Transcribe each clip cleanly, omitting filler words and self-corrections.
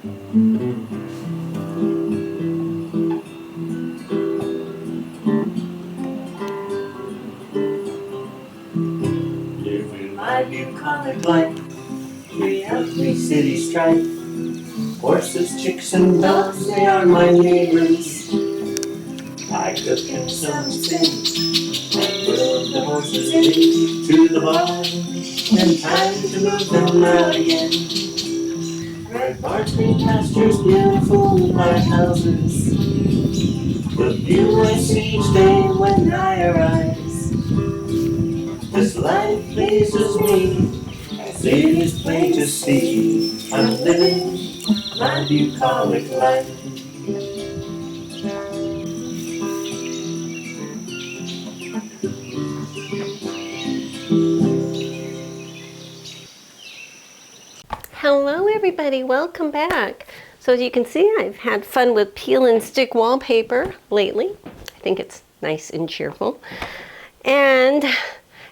Living my bucolic life, we have 3 cities strife. Horses, chicks, and dogs, they are my neighbors. I cook and some sing, and will the horses lead to the barn, and time to move them out again. Red barns, green pastures, beautiful white houses, the view I see each day when I arise. This life pleases me, as it is plain to see. I'm living my bucolic life. Hello everybody, welcome back. So as you can see, I've had fun with peel and stick wallpaper lately. I think it's nice and cheerful. And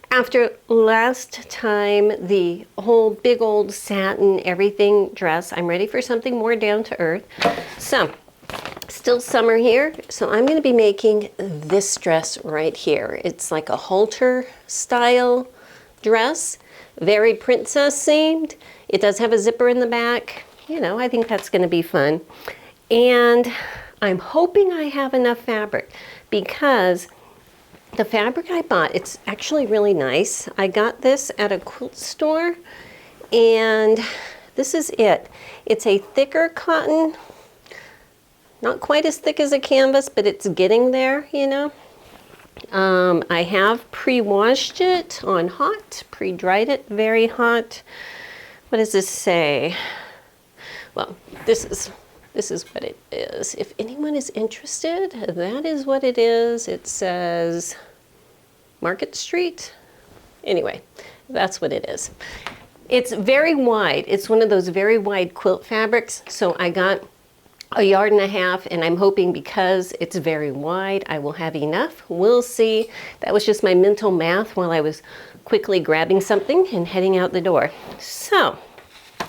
after last time, the whole big old satin everything dress, I'm ready for something more down to earth. So, still summer here, so I'm going to be making this dress right here. It's like a halter style dress, very princess themed. It does have a zipper in the back. You know, I think that's going to be fun. And I'm hoping I have enough fabric because the fabric I bought, it's actually really nice. I got this at a quilt store, and this is it. It's a thicker cotton, not quite as thick as a canvas, but it's getting there, you know. I have pre-washed it on hot, pre-dried it very hot. What does this say? Well, this is what it is. If anyone is interested, that is what it is. It says Market Street. Anyway, that's what it is. It's very wide. It's one of those very wide quilt fabrics. So I got 1.5 yards, and I'm hoping because it's very wide, I will have enough. We'll see. That was just my mental math while I was quickly grabbing something and heading out the door. So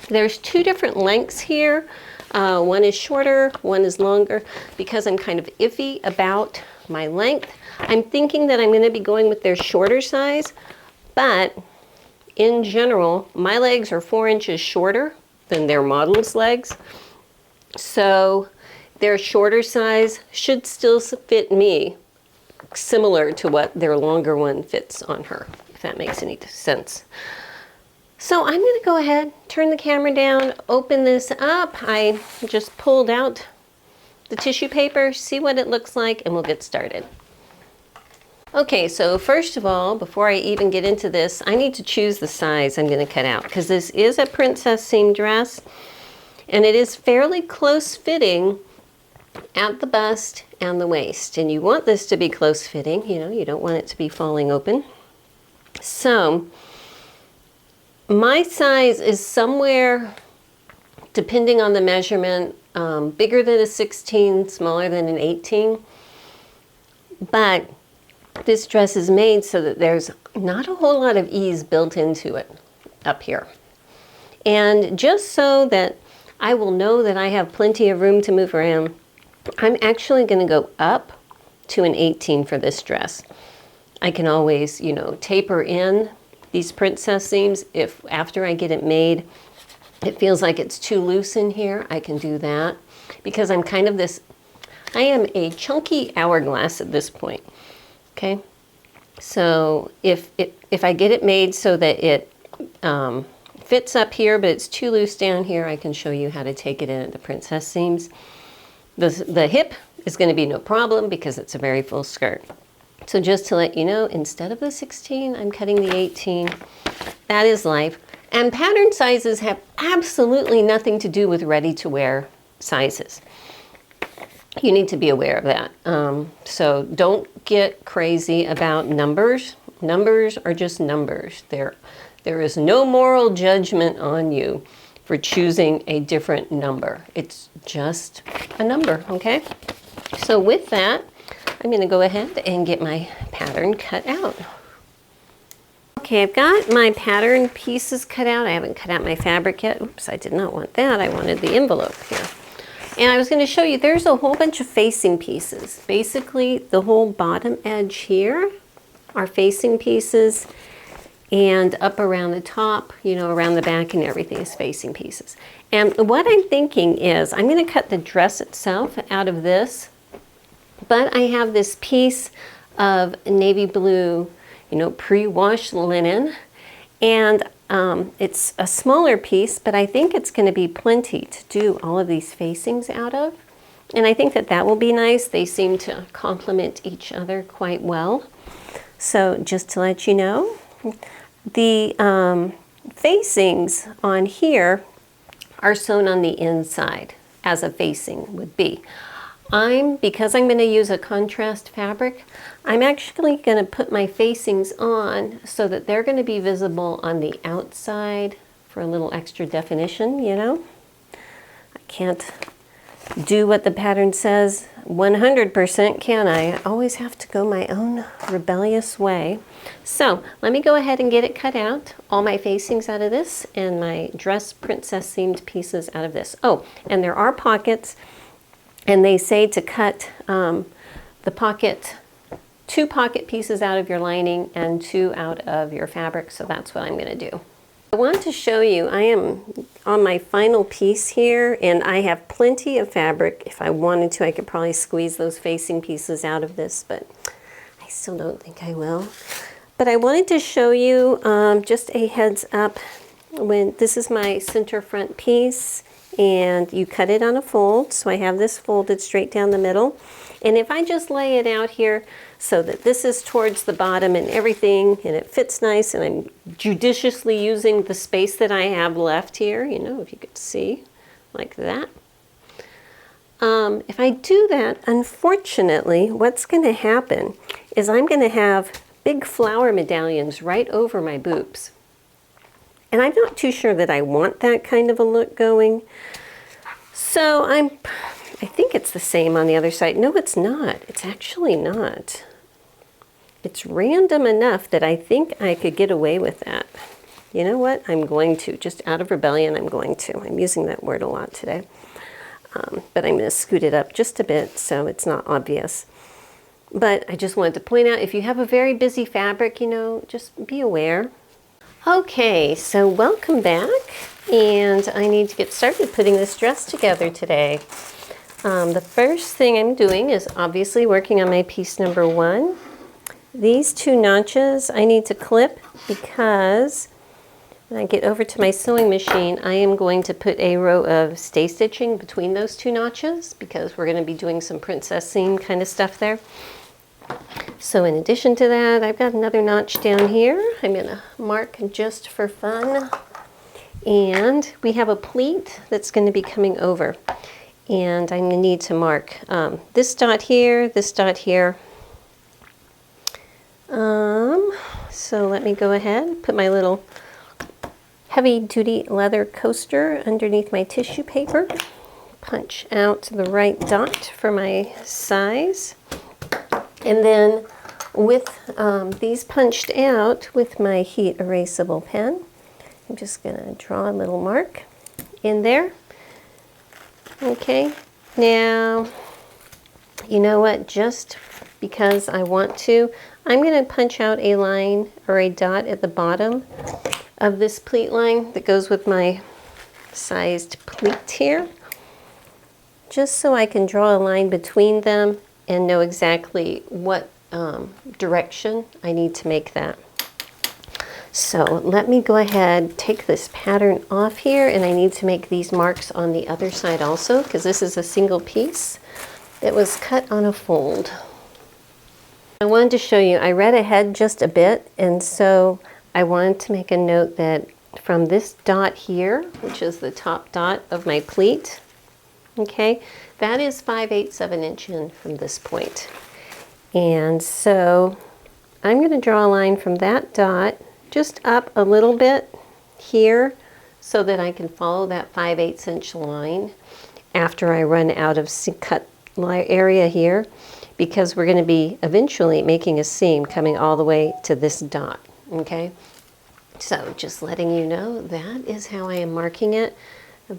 there's 2 different lengths here. One is shorter, one is longer. Because I'm kind of iffy about my length, I'm thinking that I'm going to be going with their shorter size, but in general, my legs are 4 inches shorter than their model's legs. So their shorter size should still fit me, similar to what their longer one fits on her, if that makes any sense. So I'm going to go ahead, turn the camera down, open this up. I just pulled out the tissue paper, see what it looks like, and we'll get started. Okay, so first of all, before I even get into this, I need to choose the size I'm going to cut out, because this is a princess seam dress, and it is fairly close fitting at the bust and the waist. And you want this to be close fitting, you know, you don't want it to be falling open. So my size is somewhere, depending on the measurement, bigger than a 16, smaller than an 18. But this dress is made so that there's not a whole lot of ease built into it up here. And just so that I will know that I have plenty of room to move around, I'm actually going to go up to an 18 for this dress. I can always, you know, taper in these princess seams. If after I get it made, it feels like it's too loose in here, I can do that. Because I'm kind of this, I am a chunky hourglass at this point. Okay, so if I get it made so that it fits up here, but it's too loose down here, I can show you how to take it in at the princess seams. The hip is going to be no problem because it's a very full skirt. So just to let you know, instead of the 16, I'm cutting the 18. That is life. And pattern sizes have absolutely nothing to do with ready-to-wear sizes. You need to be aware of that. So don't get crazy about numbers. Numbers are just numbers. There is no moral judgment on you for choosing a different number. It's just a number, okay? So with that, I'm going to go ahead and get my pattern cut out. Okay, I've got my pattern pieces cut out. I haven't cut out my fabric yet. Oops, I did not want that. I wanted the envelope here. And I was going to show you, there's a whole bunch of facing pieces. Basically, the whole bottom edge here are facing pieces, and up around the top, you know, around the back and everything is facing pieces. And what I'm thinking is I'm going to cut the dress itself out of this, but I have this piece of navy blue, you know, pre-washed linen, and it's a smaller piece, but I think it's going to be plenty to do all of these facings out of. And I think that that will be nice. They seem to complement each other quite well. So just to let you know, the facings on here are sewn on the inside, as a facing would be. Because I'm going to use a contrast fabric, I'm actually going to put my facings on so that they're going to be visible on the outside for a little extra definition, you know. I can't do what the pattern says 100%, can I? I always have to go my own rebellious way. So let me go ahead and get it cut out, all my facings out of this, and my dress princess seamed pieces out of this. Oh, and there are pockets, and they say to cut the pocket, 2 pocket pieces out of your lining and 2 out of your fabric, so that's what I'm going to do. I want to show you, I am on my final piece here, and I have plenty of fabric. If I wanted to, I could probably squeeze those facing pieces out of this, but I still don't think I will. But I wanted to show you just a heads up. When this is my center front piece, and you cut it on a fold, so I have this folded straight down the middle. And if I just lay it out here so that this is towards the bottom and everything, and it fits nice, and I'm judiciously using the space that I have left here, you know, if you could see, like that. If I do that, unfortunately, what's going to happen is I'm going to have big flower medallions right over my boobs. And I'm not too sure that I want that kind of a look going. So I think it's the same on the other side. No, it's not. It's actually not. It's random enough that I think I could get away with that. You know what? I'm going to. Just out of rebellion, I'm going to. I'm using that word a lot today. But I'm going to scoot it up just a bit so it's not obvious. But I just wanted to point out, if you have a very busy fabric, you know, just be aware. Okay, so welcome back, and I need to get started putting this dress together today. The first thing I'm doing is obviously working on my piece number 1. These 2 notches I need to clip because when I get over to my sewing machine, I am going to put a row of stay stitching between those 2 notches because we're going to be doing some princess seam kind of stuff there. So in addition to that, I've got another notch down here. I'm going to mark just for fun. And we have a pleat that's going to be coming over. And I'm going to need to mark this dot here, this dot here. So let me go ahead and put my little heavy-duty leather coaster underneath my tissue paper. Punch out the right dot for my size. And then with these punched out with my heat erasable pen, I'm just going to draw a little mark in there. Okay, now, you know what, just because I want to, I'm going to punch out a line or a dot at the bottom of this pleat line that goes with my sized pleat here, just so I can draw a line between them and know exactly what direction I need to make that. So let me go ahead, take this pattern off here, and I need to make these marks on the other side also, because this is a single piece that was cut on a fold. I wanted to show you, I read ahead just a bit, and so I wanted to make a note that from this dot here, which is the top dot of my pleat, okay, that is 5/8 inch in from this point. And so I'm going to draw a line from that dot just up a little bit here so that I can follow that 5/8 inch line after I run out of cut area here, because we're going to be eventually making a seam coming all the way to this dot, okay? So just letting you know, that is how I am marking it.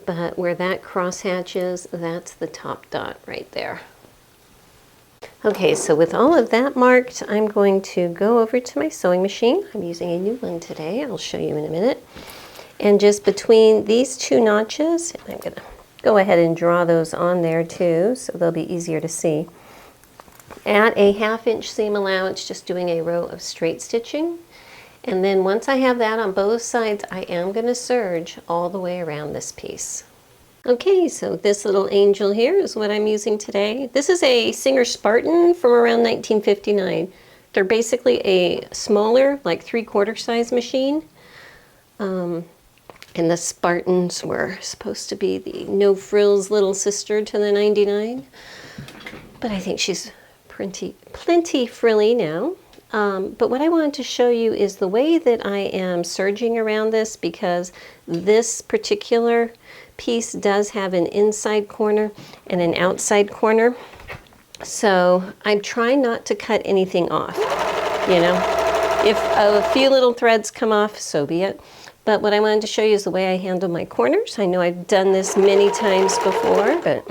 But where that crosshatch is, that's the top dot right there. Okay, so with all of that marked, I'm going to go over to my sewing machine. I'm using a new one today. I'll show you in a minute. And just between these two notches, I'm going to go ahead and draw those on there too, so they'll be easier to see. At a 1/2 inch seam allowance, just doing a row of straight stitching. And then once I have that on both sides, I am going to serge all the way around this piece. Okay, so this little angel here is what I'm using today. This is a Singer Spartan from around 1959. They're basically a smaller, like 3/4 size machine. And the Spartans were supposed to be the no frills little sister to the 99. But I think she's plenty frilly now. But what I wanted to show you is the way that I am serging around this, because this particular piece does have an inside corner and an outside corner. So I'm trying not to cut anything off, you know. If a few little threads come off, so be it. But what I wanted to show you is the way I handle my corners. I know I've done this many times before, but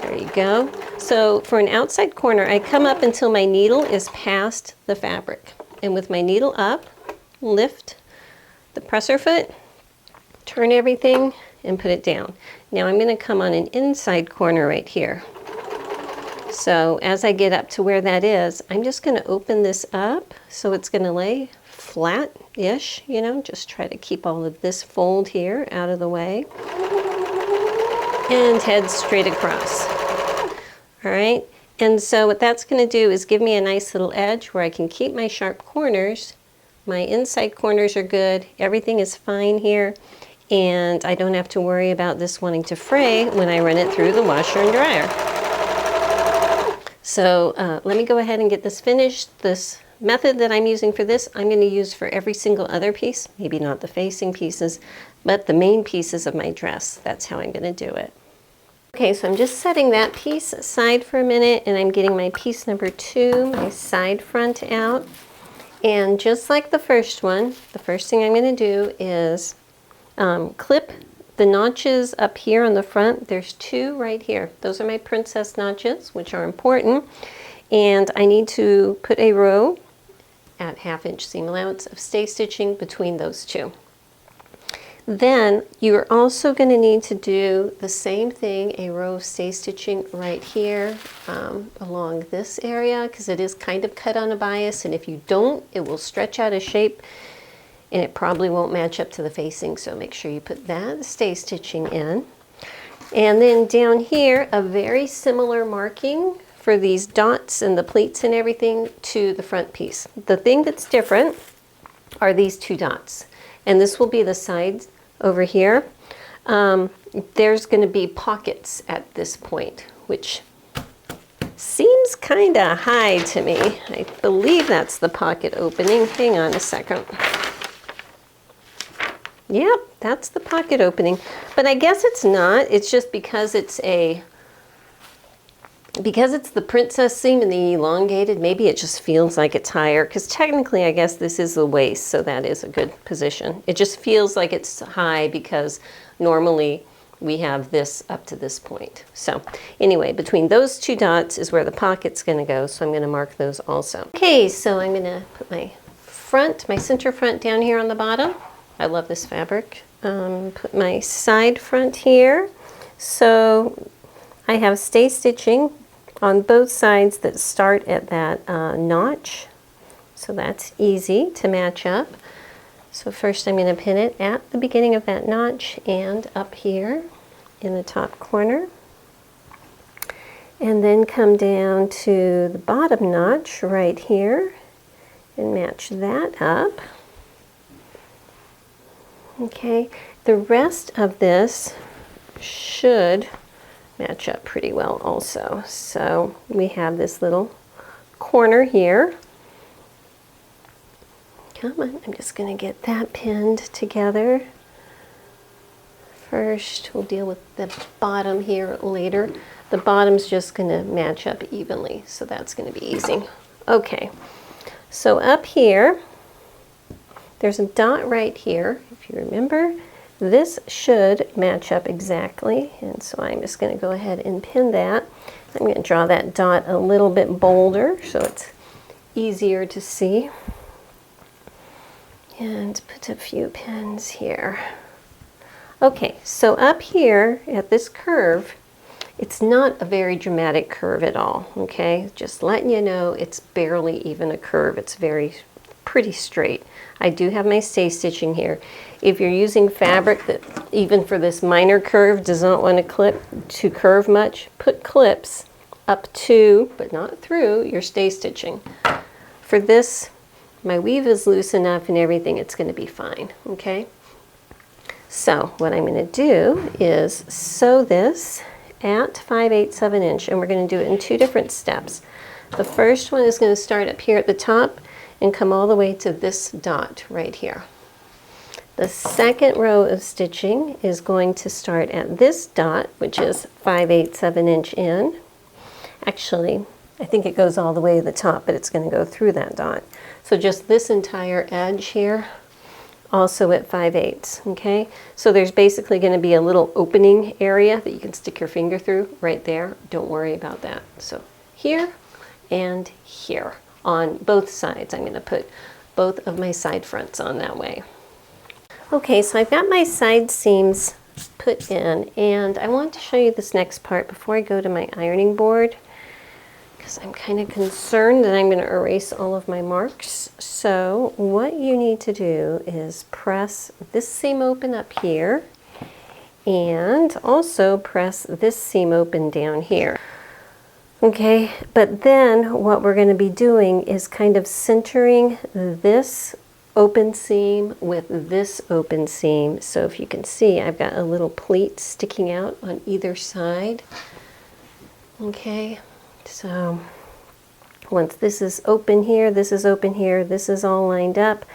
there you go. So for an outside corner, I come up until my needle is past the fabric. And with my needle up, lift the presser foot, turn everything, and put it down. Now I'm going to come on an inside corner right here. So as I get up to where that is, I'm just going to open this up so it's going to lay flat-ish, you know, just try to keep all of this fold here out of the way. And head straight across. All right, and so what that's going to do is give me a nice little edge where I can keep my sharp corners. My inside corners are good. Everything is fine here. And I don't have to worry about this wanting to fray when I run it through the washer and dryer. So let me go ahead and get this finished. This method that I'm using for this, I'm going to use for every single other piece. Maybe not the facing pieces, but the main pieces of my dress. That's how I'm going to do it. Okay, so I'm just setting that piece aside for a minute, and I'm getting my piece number 2, my side front out. And just like the first one, the first thing I'm going to do is clip the notches up here on the front. There's 2 right here. Those are my princess notches, which are important. And I need to put a row at 1/2 inch seam allowance of stay stitching between those 2. Then you're also going to need to do the same thing, a row of stay stitching right here along this area, because it is kind of cut on a bias, and if you don't, it will stretch out of shape and it probably won't match up to the facing, so make sure you put that stay stitching in. And then down here, a very similar marking for these dots and the pleats and everything to the front piece. The thing that's different are these 2 dots, and this will be the sides over here. There's going to be pockets at this point, which seems kind of high to me. I believe that's the pocket opening. Hang on a second. Yep, that's the pocket opening. But I guess it's not. It's just because it's the princess seam and the elongated, maybe it just feels like it's higher, because technically I guess this is the waist, so that is a good position. It just feels like it's high because normally we have this up to this point. So anyway, between those 2 dots is where the pocket's going to go, so I'm going to mark those also. Okay, so I'm going to put my center front down here on the bottom. I love this fabric. Put my side front here. So I have stay stitching on both sides that start at that notch. So that's easy to match up. So first I'm going to pin it at the beginning of that notch and up here in the top corner. And then come down to the bottom notch right here and match that up. Okay, the rest of this should match up pretty well also. So we have this little corner here. Come on, I'm just going to get that pinned together. First, we'll deal with the bottom here later. The bottom's just going to match up evenly, so that's going to be easy. Okay, so up here, there's a dot right here, if you remember. This should match up exactly, and so I'm just going to go ahead and pin that. I'm going to draw that dot a little bit bolder so it's easier to see. And put a few pins here. Okay, so up here at this curve, it's not a very dramatic curve at all, okay? Just letting you know it's barely even a curve. It's pretty straight. I do have my stay stitching here. If you're using fabric that even for this minor curve does not want to curve much, put clips up to, but not through, your stay stitching. For this, my weave is loose enough and everything, it's going to be fine, okay? So what I'm going to do is sew this at 5/8 of an inch, and we're going to do it in 2 different steps. The first one is going to start up here at the top and come all the way to this dot right here. The second row of stitching is going to start at this dot, which is 5/8 of an inch in. Actually, I think it goes all the way to the top, but it's going to go through that dot. So just this entire edge here, also at 5/8, okay? So there's basically going to be a little opening area that you can stick your finger through right there. Don't worry about that. So here and here on both sides. I'm going to put both of my side fronts on that way. Okay, so I've got my side seams put in, and I want to show you this next part before I go to my ironing board, because I'm kind of concerned that I'm going to erase all of my marks. So what you need to do is press this seam open up here, and also press this seam open down here. Okay, but then what we're going to be doing is kind of centering this open seam with this open seam. So if you can see, I've got a little pleat sticking out on either side. Okay, so once this is open here, this is open here, this is all lined up.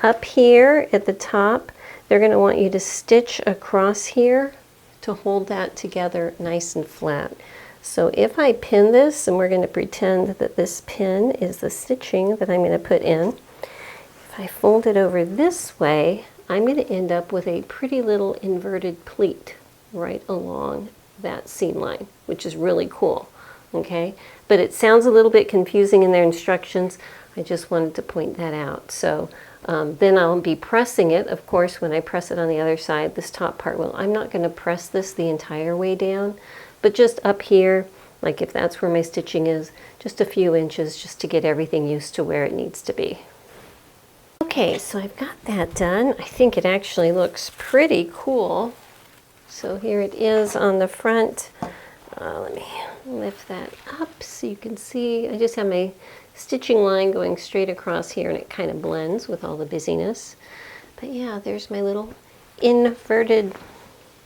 Up here at the top, they're going to want you to stitch across here to hold that together nice and flat. So if I pin this, and we're going to pretend that this pin is the stitching that I'm going to put in, if I fold it over this way, I'm going to end up with a pretty little inverted pleat right along that seam line, which is really cool, okay? But it sounds a little bit confusing in their instructions. I just wanted to point that out. So then I'll be pressing it. Of course, when I press it on the other side, this top part will. I'm not going to press this the entire way down, but just up here, like if that's where my stitching is, just a few inches just to get everything used to where it needs to be. Okay, so I've got that done. I think it actually looks pretty cool. So here it is on the front. Let me lift that up so you can see. I just have my stitching line going straight across here, and it kind of blends with all the busyness. But yeah, there's my little inverted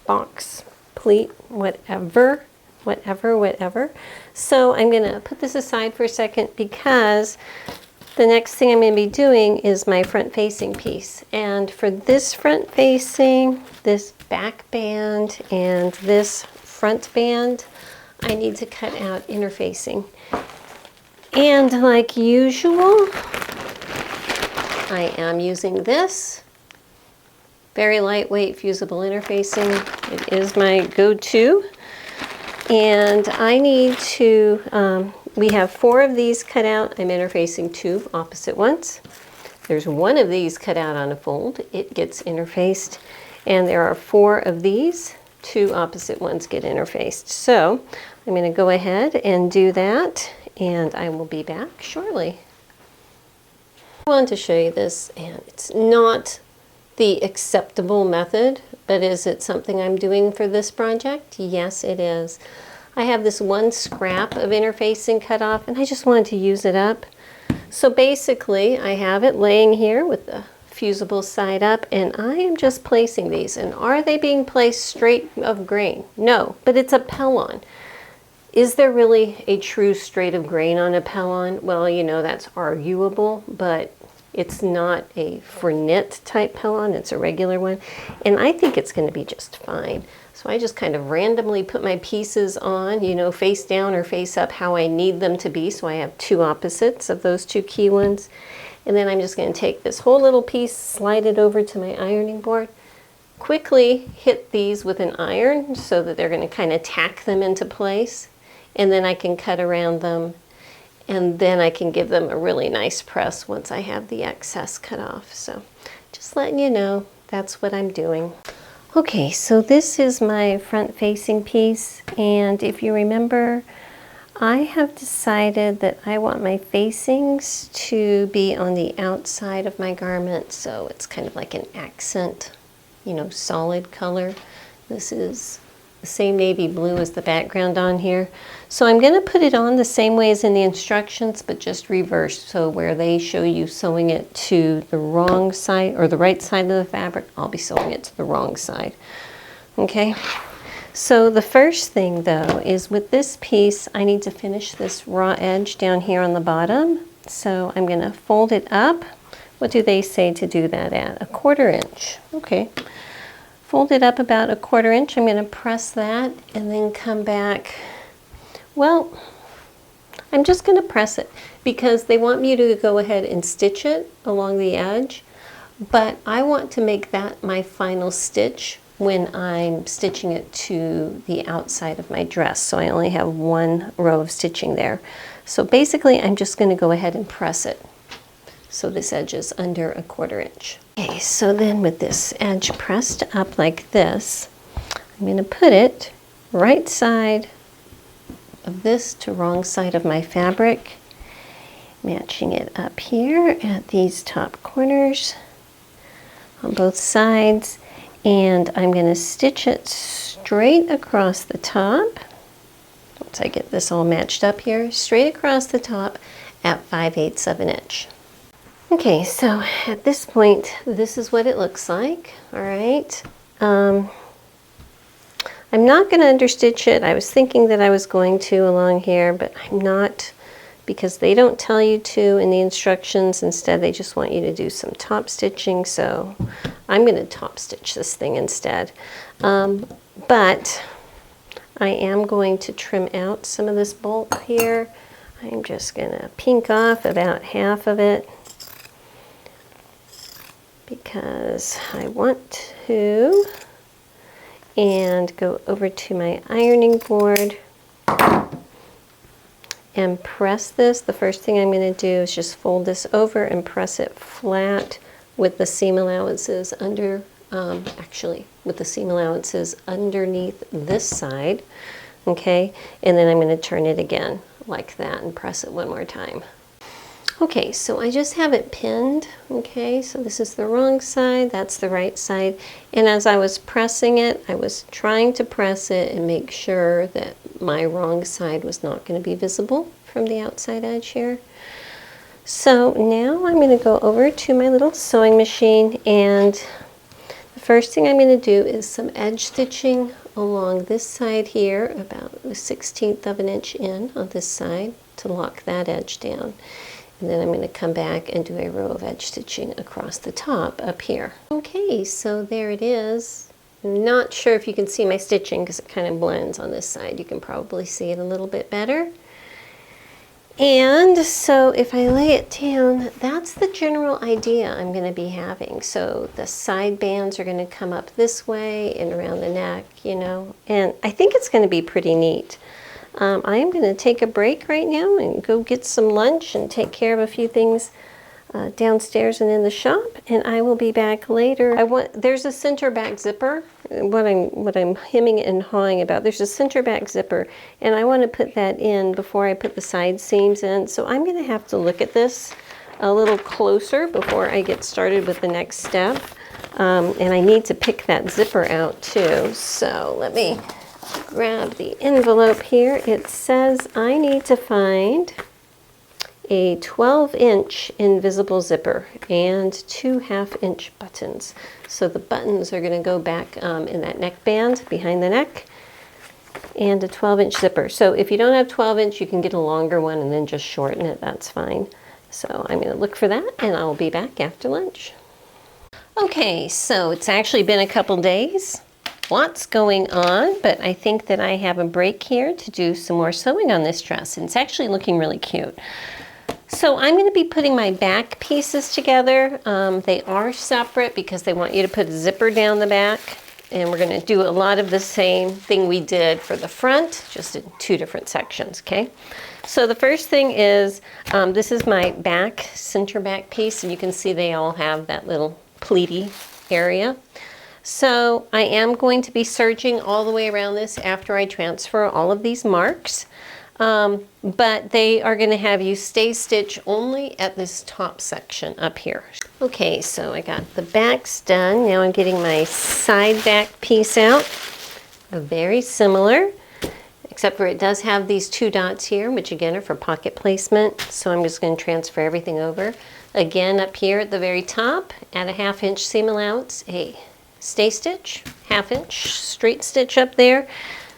box, pleat, whatever. So I'm going to put this aside for a second because the next thing I'm going to be doing is my front facing piece. And for this front facing, this back band, and this front band, I need to cut out interfacing. And like usual, I am using this very lightweight fusible interfacing. It is my go-to. And I need to, we have 4 of these cut out. I'm interfacing 2 opposite ones. There's 1 of these cut out on a fold. It gets interfaced. And there are 4 of these. 2 opposite ones get interfaced. So I'm going to go ahead and do that, and I will be back shortly. I want to show you this, and it's not the acceptable method, but is it something I'm doing for this project? Yes, it is. I have this 1 scrap of interfacing cut off, and I just wanted to use it up. So basically, I have it laying here with the fusible side up, and I am just placing these. And are they being placed straight of grain? No, but it's a pellon. Is there really a true straight of grain on a pellon? Well, you know, that's arguable, but it's not a for knit type pellon, it's a regular one. And I think it's going to be just fine. So I just kind of randomly put my pieces on, you know, face down or face up how I need them to be. So I have 2 opposites of those 2 key ones. And then I'm just going to take this whole little piece, slide it over to my ironing board, quickly hit these with an iron so that they're going to kind of tack them into place. And then I can cut around them, and then I can give them a really nice press once I have the excess cut off. So just letting you know, that's what I'm doing. Okay, so this is my front facing piece, and if you remember, I have decided that I want my facings to be on the outside of my garment, so it's kind of like an accent, you know, solid color. This is the same navy blue as the background on here. So I'm going to put it on the same way as in the instructions, but just reversed. So where they show you sewing it to the wrong side or the right side of the fabric, I'll be sewing it to the wrong side. Okay. So the first thing though is with this piece, I need to finish this raw edge down here on the bottom. So I'm going to fold it up. What do they say to do that at? 1/4 inch. Okay. Fold it up about 1/4 inch. I'm going to press that and then come back. Well, I'm just going to press it because they want me to go ahead and stitch it along the edge, but I want to make that my final stitch when I'm stitching it to the outside of my dress. So I only have 1 row of stitching there. So basically I'm just going to go ahead and press it. So this edge is under 1/4 inch. Okay, so then with this edge pressed up like this, I'm going to put it right side of this to wrong side of my fabric, matching it up here at these top corners on both sides. And I'm going to stitch it straight across the top. Once I get this all matched up here, straight across the top at 5/8 of an inch. Okay, so at this point, this is what it looks like. All right. I'm not going to understitch it. I was thinking that I was going to along here, but I'm not, because they don't tell you to in the instructions. Instead, they just want you to do some top stitching. So I'm going to top stitch this thing instead. But I am going to trim out some of this bulk here. I'm just going to pink off about half of it because I want to, and go over to my ironing board and press this. The first thing I'm going to do is just fold this over and press it flat with the seam allowances under, with the seam allowances underneath this side. Okay, and then I'm going to turn it again like that and press it one more time. Okay, so I just have it pinned. Okay, so this is the wrong side, that's the right side. And as I was pressing it, I was trying to press it and make sure that my wrong side was not going to be visible from the outside edge here. So now I'm going to go over to my little sewing machine, and the first thing I'm going to do is some edge stitching along this side here, about the 1/16 of an inch in on this side to lock that edge down. And then I'm going to come back and do a row of edge stitching across the top up here. Okay, so there it is. I'm not sure if you can see my stitching because it kind of blends on this side. You can probably see it a little bit better. And so if I lay it down, that's the general idea I'm going to be having. So the side bands are going to come up this way and around the neck, you know, and I think it's going to be pretty neat. I am going to take a break right now and go get some lunch and take care of a few things downstairs and in the shop, and I will be back later. There's a center back zipper. What I'm hemming and hawing about. There's a center back zipper, and I want to put that in before I put the side seams in. So I'm going to have to look at this a little closer before I get started with the next step. And I need to pick that zipper out too. So let me grab the envelope here. It says I need to find a 12-inch invisible zipper and 2 1/2-inch buttons. So the buttons are going to go back in that neckband behind the neck, and a 12-inch zipper. So if you don't have 12-inch, you can get a longer one and then just shorten it. That's fine. So I'm going to look for that, and I'll be back after lunch. Okay, so it's actually been a couple days. Lots going on, but I think that I have a break here to do some more sewing on this dress, and it's actually looking really cute. So I'm going to be putting my back pieces together. They are separate because they want you to put a zipper down the back. And we're going to do a lot of the same thing we did for the front, just in 2 different sections, okay? So the first thing is, this is my back, center back piece, and you can see they all have that little pleaty area. So I am going to be serging all the way around this after I transfer all of these marks. But they are going to have you stay stitch only at this top section up here. Okay, so I got the backs done. Now I'm getting my side back piece out. Very similar, except for it does have these 2 dots here, which again are for pocket placement. So I'm just going to transfer everything over. Again, up here at the very top, add a 1/2 inch seam allowance, a stay stitch, 1/2 inch straight stitch up there,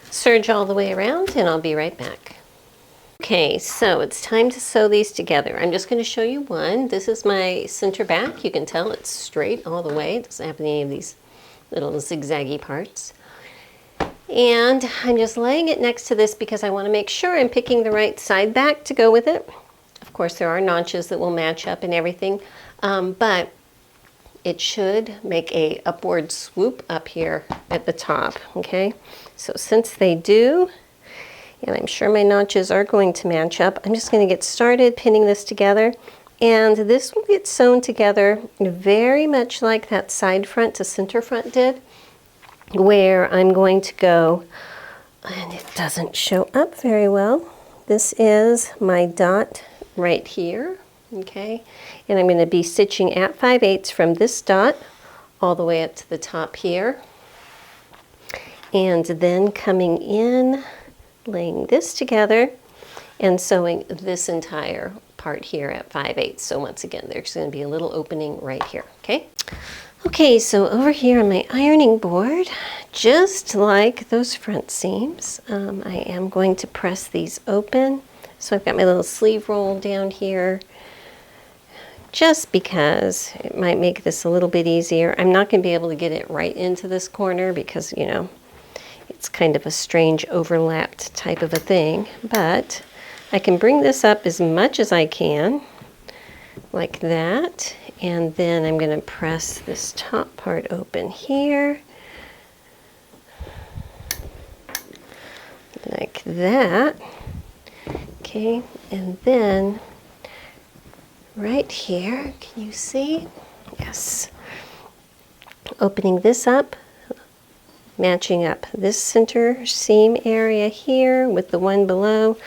serge all the way around, and I'll be right back. Okay, so it's time to sew these together. I'm just going to show you one. This is my center back. You can tell it's straight all the way. It doesn't have any of these little zigzaggy parts. And I'm just laying it next to this because I want to make sure I'm picking the right side back to go with it. Of course, there are notches that will match up and everything, but it should make a upward swoop up here at the top, okay? So since they do, and I'm sure my notches are going to match up, I'm just going to get started pinning this together. And this will get sewn together very much like that side front to center front did, where I'm going to go, and it doesn't show up very well. This is my dot right here, okay? And I'm going to be stitching at 5/8 from this dot all the way up to the top here. And then coming in, laying this together and sewing this entire part here at 5/8. So once again, there's going to be a little opening right here, okay? Okay, so over here on my ironing board, just like those front seams, I am going to press these open. So I've got my little sleeve roll down here, just because it might make this a little bit easier. I'm not going to be able to get it right into this corner because, you know, it's kind of a strange overlapped type of a thing, but I can bring this up as much as I can, like that, and then I'm going to press this top part open here, like that, okay, and then right here, can you see? Yes. Opening this up, matching up this center seam area here with the one below.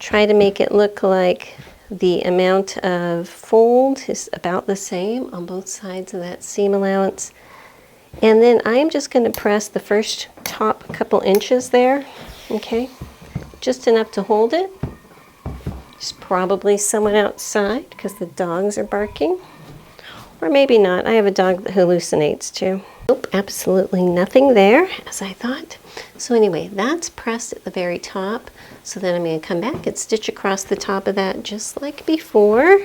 Try to make it look like the amount of fold is about the same on both sides of that seam allowance. And then I'm just going to press the first top couple inches there, okay? Just enough to hold it. There's probably someone outside because the dogs are barking. Or maybe not. I have a dog that hallucinates too. Nope, absolutely nothing there, as I thought. So anyway, that's pressed at the very top. So then I'm going to come back and stitch across the top of that just like before.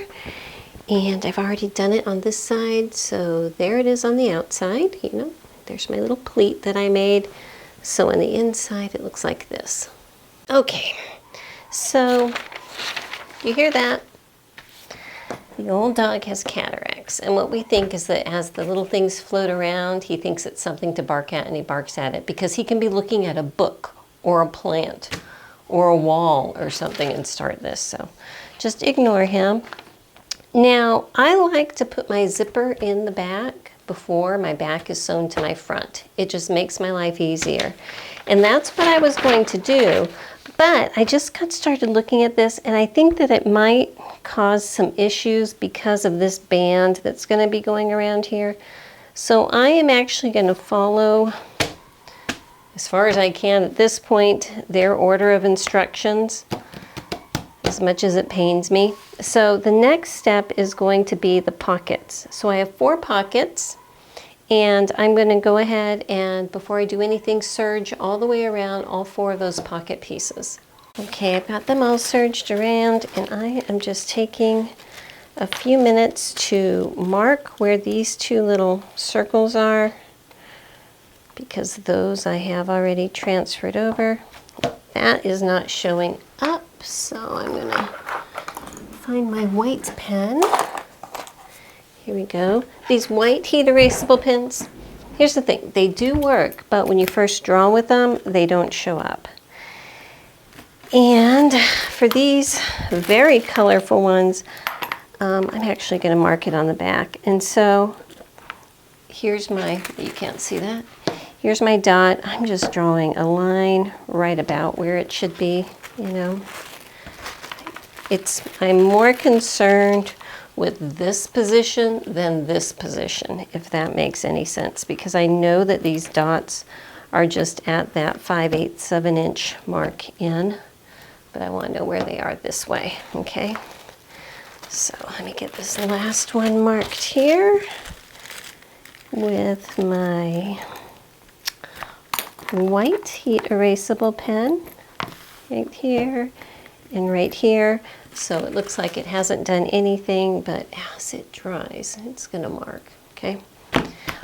And I've already done it on this side, so there it is on the outside. You know, there's my little pleat that I made. So on the inside, it looks like this. Okay, so you hear that? The old dog has cataracts, and what we think is that as the little things float around, he thinks it's something to bark at, and he barks at it because he can be looking at a book or a plant or a wall or something and start this, so just ignore him. Now, I like to put my zipper in the back before my back is sewn to my front. It just makes my life easier, and that's what I was going to do. But I just got started looking at this, and I think that it might cause some issues because of this band that's going to be going around here. So I am actually going to follow, as far as I can at this point, their order of instructions, as much as it pains me. So the next step is going to be the pockets. So I have 4 pockets. And I'm going to go ahead and, before I do anything, serge all the way around all 4 of those pocket pieces. Okay, I've got them all serged around, and I am just taking a few minutes to mark where these 2 little circles are, because those I have already transferred over. That is not showing up, so I'm going to find my white pen. Here we go. These white heat erasable pens, here's the thing, they do work, but when you first draw with them, they don't show up. And for these very colorful ones, I'm actually going to mark it on the back. And so here's my, you can't see that, here's my dot. I'm just drawing a line right about where it should be, you know. I'm more concerned with this position than this position, if that makes any sense, because I know that these dots are just at that 5/8 of an inch mark in, but I want to know where they are this way, okay? So let me get this last one marked here with my white heat erasable pen right here and right here. So it looks like it hasn't done anything, but as it dries, it's going to mark, okay?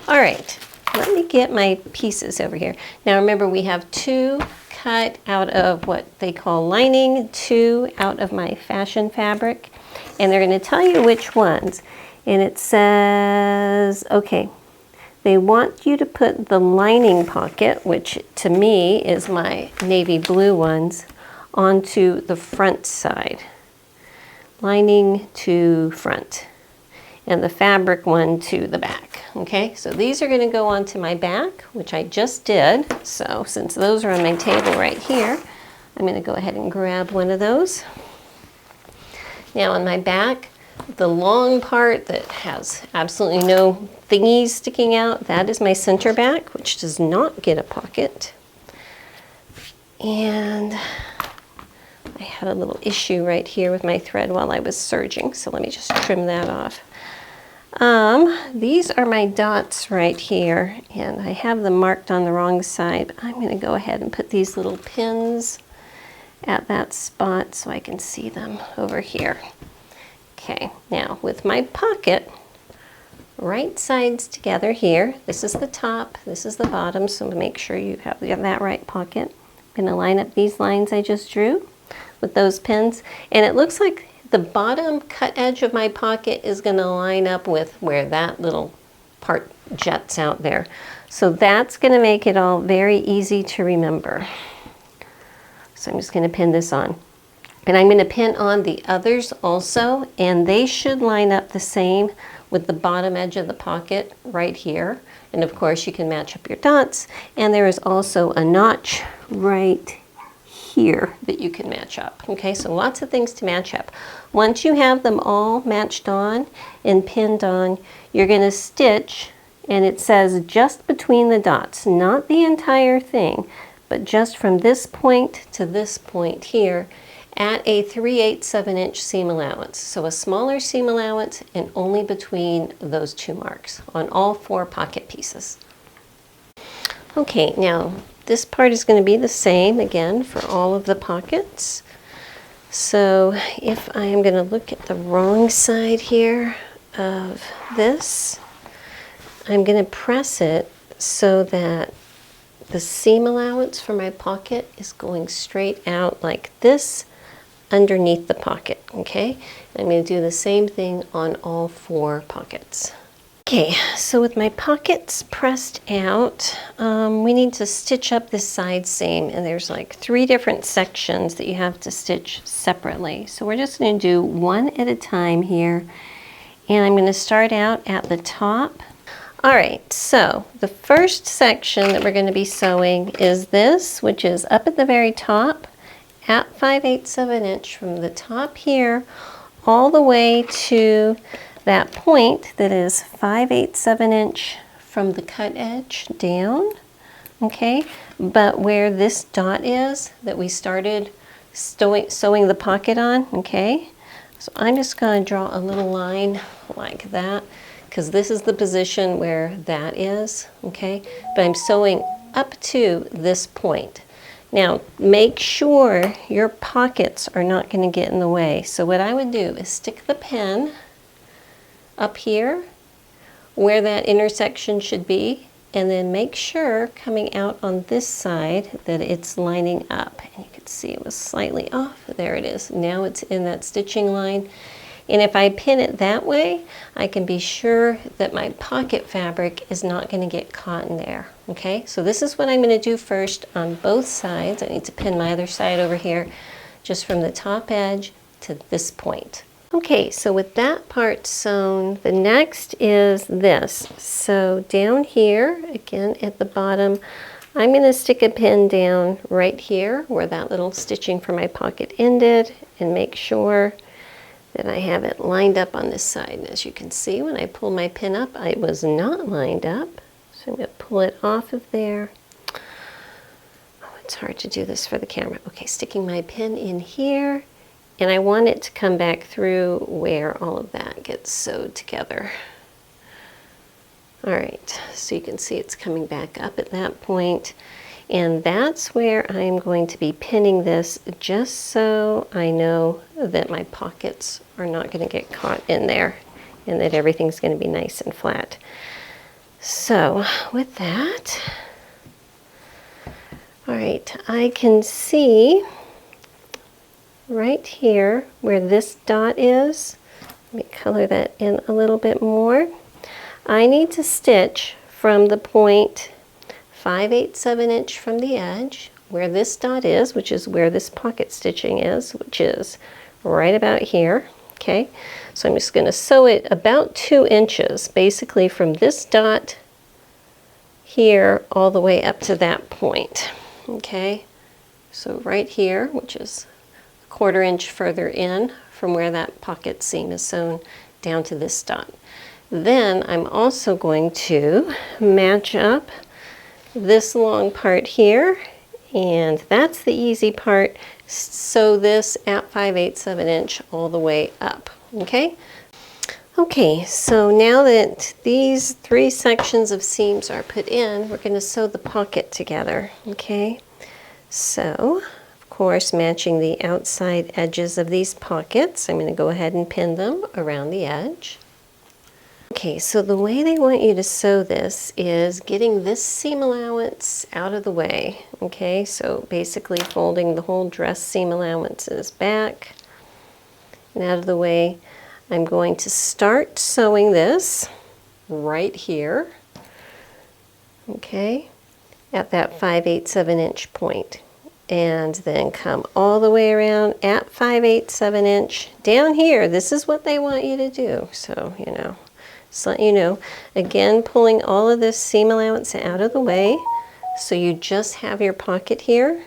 All right, let me get my pieces over here. Now remember, we have 2 cut out of what they call lining, 2 out of my fashion fabric, and they're going to tell you which ones. And it says, okay, they want you to put the lining pocket, which to me is my navy blue ones, onto the front side. Lining to front, and the fabric one to the back. Okay, so these are going to go onto my back, which I just did. So since those are on my table right here, I'm going to go ahead and grab one of those. Now on my back, the long part that has absolutely no thingies sticking out, that is my center back, which does not get a pocket. And I had a little issue right here with my thread while I was serging, so let me just trim that off. These are my dots right here, and I have them marked on the wrong side. I'm going to go ahead and put these little pins at that spot so I can see them over here. Okay, now with my pocket, right sides together here. This is the top, this is the bottom, so make sure you have that right pocket. I'm going to line up these lines I just drew with those pins, and it looks like the bottom cut edge of my pocket is going to line up with where that little part juts out there. So that's going to make it all very easy to remember. So I'm just going to pin this on. And I'm going to pin on the others also, and they should line up the same with the bottom edge of the pocket right here. And of course you can match up your dots, and there is also a notch right here that you can match up. Okay, so lots of things to match up. Once you have them all matched on and pinned on, you're going to stitch, and it says just between the dots, not the entire thing, but just from this point to this point here at a 3/8 of an inch seam allowance. So a smaller seam allowance, and only between those 2 marks on all 4 pocket pieces. Okay, now this part is going to be the same again for all of the pockets. So if I am going to look at the wrong side here of this, I'm going to press it so that the seam allowance for my pocket is going straight out like this underneath the pocket. Okay, I'm going to do the same thing on all 4 pockets. Okay, so with my pockets pressed out, we need to stitch up this side seam, and there's like 3 different sections that you have to stitch separately. So we're just going to do one at a time here, and I'm going to start out at the top. All right, so the first section that we're going to be sewing is this, which is up at the very top at 5/8 of an inch from the top here all the way to that point that is 5/8 of an inch from the cut edge down, okay? But where this dot is that we started sewing the pocket on, okay? So I'm just going to draw a little line like that, because this is the position where that is, okay? But I'm sewing up to this point. Now, make sure your pockets are not going to get in the way. So what I would do is stick the pen up here where that intersection should be, and then make sure coming out on this side that it's lining up. And you can see it was slightly off. There it is. Now it's in that stitching line. And if I pin it that way, I can be sure that my pocket fabric is not going to get caught in there. Okay, so this is what I'm going to do first on both sides. I need to pin my other side over here, just from the top edge to this point. Okay, so with that part sewn, the next is this. So down here, again at the bottom, I'm going to stick a pin down right here where that little stitching for my pocket ended, and make sure that I have it lined up on this side. And as you can see, when I pull my pin up, it was not lined up. So I'm going to pull it off of there. Oh, it's hard to do this for the camera. Okay, sticking my pin in here, and I want it to come back through where all of that gets sewed together. All right, so you can see it's coming back up at that point. And that's where I'm going to be pinning this, just so I know that my pockets are not going to get caught in there and that everything's going to be nice and flat. So with that, all right, I can see right here where this dot is. Let me color that in a little bit more. I need to stitch from the point 5/8 inch from the edge where this dot is, which is where this pocket stitching is, which is right about here. Okay, so I'm just going to sew it about 2 inches, basically from this dot here all the way up to that point. Okay, so right here, which is 1/4 inch further in from where that pocket seam is sewn, down to this dot. Then I'm also going to match up this long part here, and that's the easy part. Sew this at 5/8 inch all the way up. Okay, so now that these 3 sections of seams are put in, we're going to sew the pocket together. Okay, so of course, matching the outside edges of these pockets, I'm going to go ahead and pin them around the edge. Okay, so the way they want you to sew this is getting this seam allowance out of the way. Okay, so basically folding the whole dress seam allowances back and out of the way. I'm going to start sewing this right here, okay, at that 5/8 inch point, and then come all the way around at 5/8 inch down here. This is what they want you to do, so you know. Just let you know, again, pulling all of this seam allowance out of the way, so you just have your pocket here,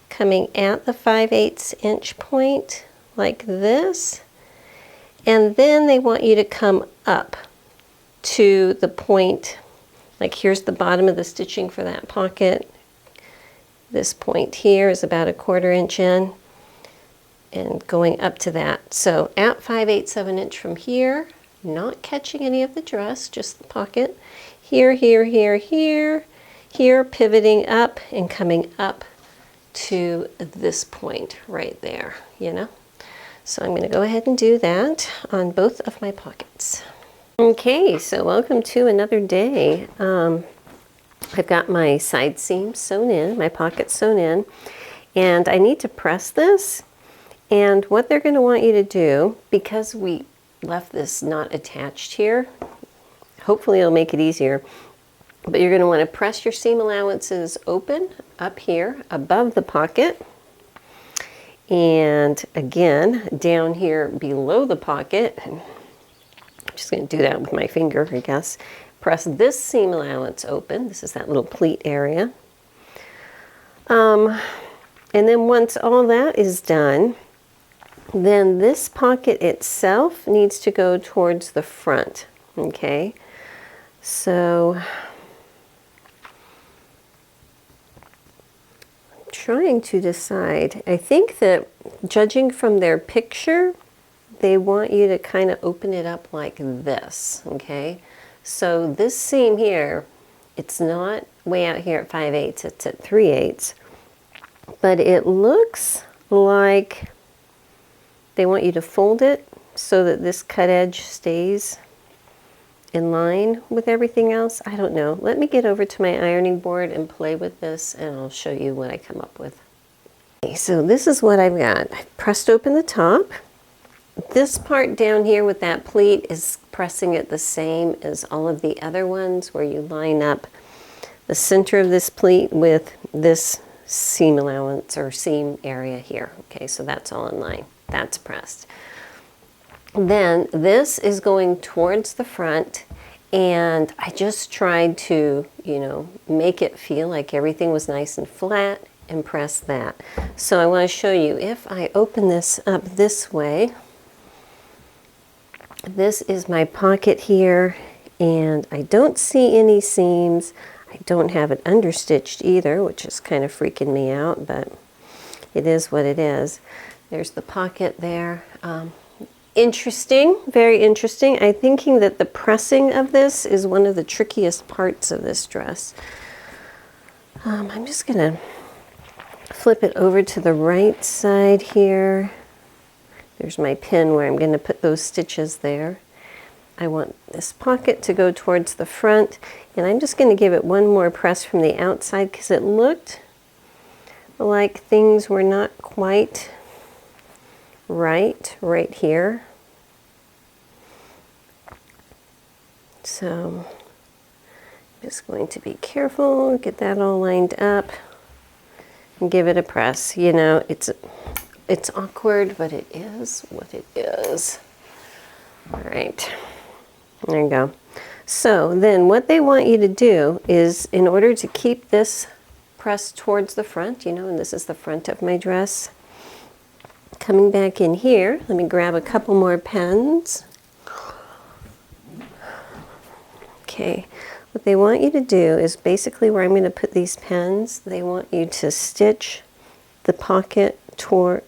coming at the 5/8 inch point like this, and then they want you to come up to the point, like here's the bottom of the stitching for that pocket. This point here is about 1/4 inch in, and going up to that. So at 5/8 inch from here, not catching any of the dress, just the pocket. Here, here, here, here, here, pivoting up and coming up to this point right there, you know. So I'm going to go ahead and do that on both of my pockets. Okay, so welcome to another day. I've got my side seams sewn in, my pocket sewn in, and I need to press this. And what they're going to want you to do, because we left this not attached here, hopefully it'll make it easier, but you're going to want to press your seam allowances open up here above the pocket, and again down here below the pocket. I'm just going to do that with my finger, I guess. Press this seam allowance open. This is that little pleat area, and then once all that is done, then this pocket itself needs to go towards the front. Okay, so I'm trying to decide. I think that judging from their picture, they want you to kind of open it up like this. Okay, so this seam here, it's not way out here at 5/8, it's at 3/8, but it looks like they want you to fold it so that this cut edge stays in line with everything else. I don't know. Let me get over to my ironing board and play with this, and I'll show you what I come up with. Okay, so this is what I've got. I've pressed open the top. This part down here with that pleat is pressing it the same as all of the other ones, where you line up the center of this pleat with this seam allowance or seam area here. Okay, so that's all in line. That's pressed. Then this is going towards the front, and I just tried to, you know, make it feel like everything was nice and flat and press that. So I want to show you, if I open this up this way, this is my pocket here, and I don't see any seams. I don't have it understitched either, which is kind of freaking me out, but it is what it is. There's the pocket there. Interesting, very interesting. I'm thinking that the pressing of this is one of the trickiest parts of this dress. I'm just gonna flip it over to the right side here. There's my pin where I'm gonna put those stitches there. I want this pocket to go towards the front, and I'm just going to give it one more press from the outside because it looked like things were not quite right here. So I'm just going to be careful, get that all lined up, and give it a press. You know, it's awkward, but it is what it is. All right. There you go. So then what they want you to do is, in order to keep this pressed towards the front, you know, and this is the front of my dress, coming back in here, let me grab a couple more pens. Okay, what they want you to do is basically where I'm going to put these pens, they want you to stitch the pocket toward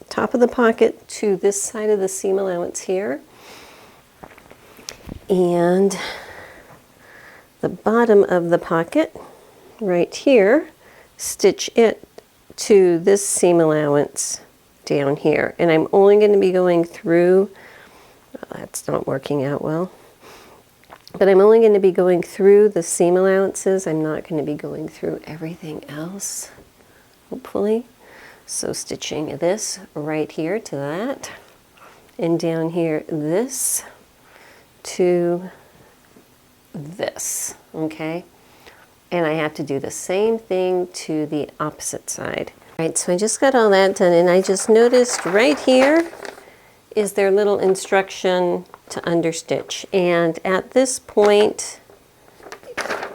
top of the pocket to this side of the seam allowance here. And the bottom of the pocket right here, stitch it to this seam allowance down here. And I'm only going to be going through, well, that's not working out well, but I'm only going to be going through the seam allowances. I'm not going to be going through everything else, hopefully. So stitching this right here to that, and down here this to this, okay? And I have to do the same thing to the opposite side. All right, so I just got all that done, and I just noticed right here is their little instruction to understitch. And at this point,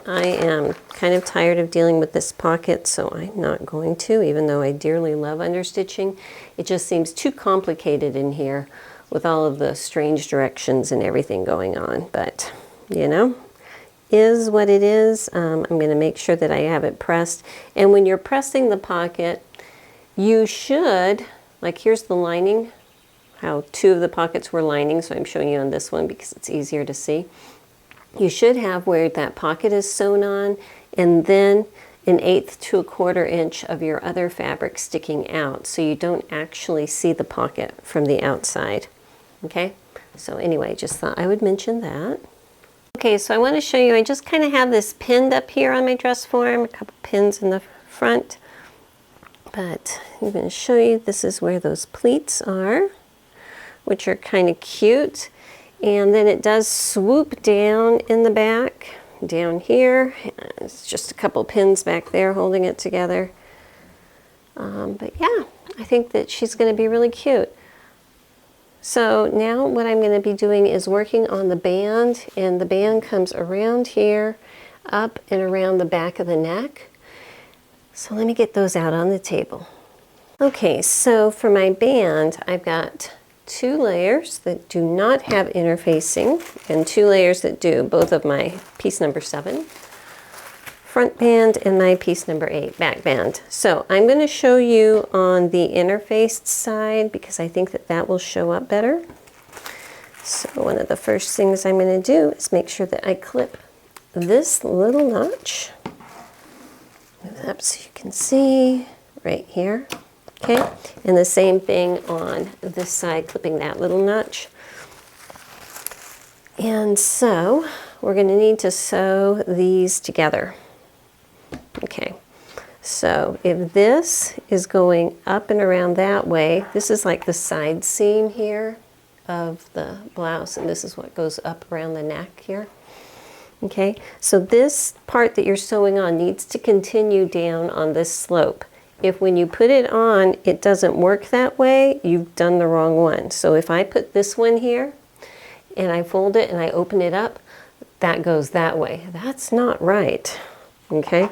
I am kind of tired of dealing with this pocket, so I'm not going to, even though I dearly love understitching. It just seems too complicated in here with all of the strange directions and everything going on. But, you know, is what it is. I'm going to make sure that I have it pressed. And when you're pressing the pocket, you should, like here's the lining, how two of the pockets were lining, so I'm showing you on this one because it's easier to see. You should have where that pocket is sewn on, and then 1/8 to 1/4 inch of your other fabric sticking out, so you don't actually see the pocket from the outside. Okay, so anyway, just thought I would mention that. Okay, so I want to show you, I just kind of have this pinned up here on my dress form, a couple pins in the front, but I'm going to show you, this is where those pleats are, which are kind of cute. And then it does swoop down in the back, down here. It's just a couple pins back there holding it together. But yeah, I think that she's going to be really cute. So now what I'm going to be doing is working on the band, and the band comes around here, up and around the back of the neck. So let me get those out on the table. Okay, so for my band, I've got 2 layers that do not have interfacing, and 2 layers that do, both of my piece number 7 front band and my piece number 8 back band. So I'm going to show you on the interfaced side because I think that that will show up better. So one of the first things I'm going to do is make sure that I clip this little notch. Move it up so you can see right here. Okay, and the same thing on this side, clipping that little notch. And so we're going to need to sew these together. Okay, so if this is going up and around that way, this is like the side seam here of the blouse, and this is what goes up around the neck here. Okay, so this part that you're sewing on needs to continue down on this slope. If when you put it on, it doesn't work that way, you've done the wrong one. So if I put this one here, and I fold it and I open it up, that goes that way. That's not right, okay?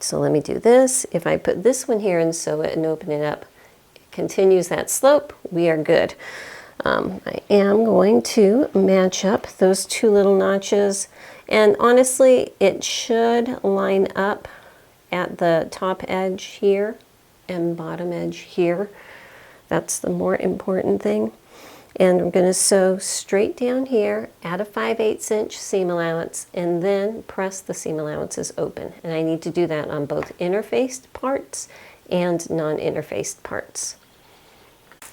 So let me do this. If I put this one here and sew it and open it up, it continues that slope, we are good. I am going to match up those two little notches, and honestly, it should line up at the top edge here and bottom edge here. That's the more important thing. And I'm going to sew straight down here, add a 5/8 inch seam allowance, and then press the seam allowances open. And I need to do that on both interfaced parts and non-interfaced parts.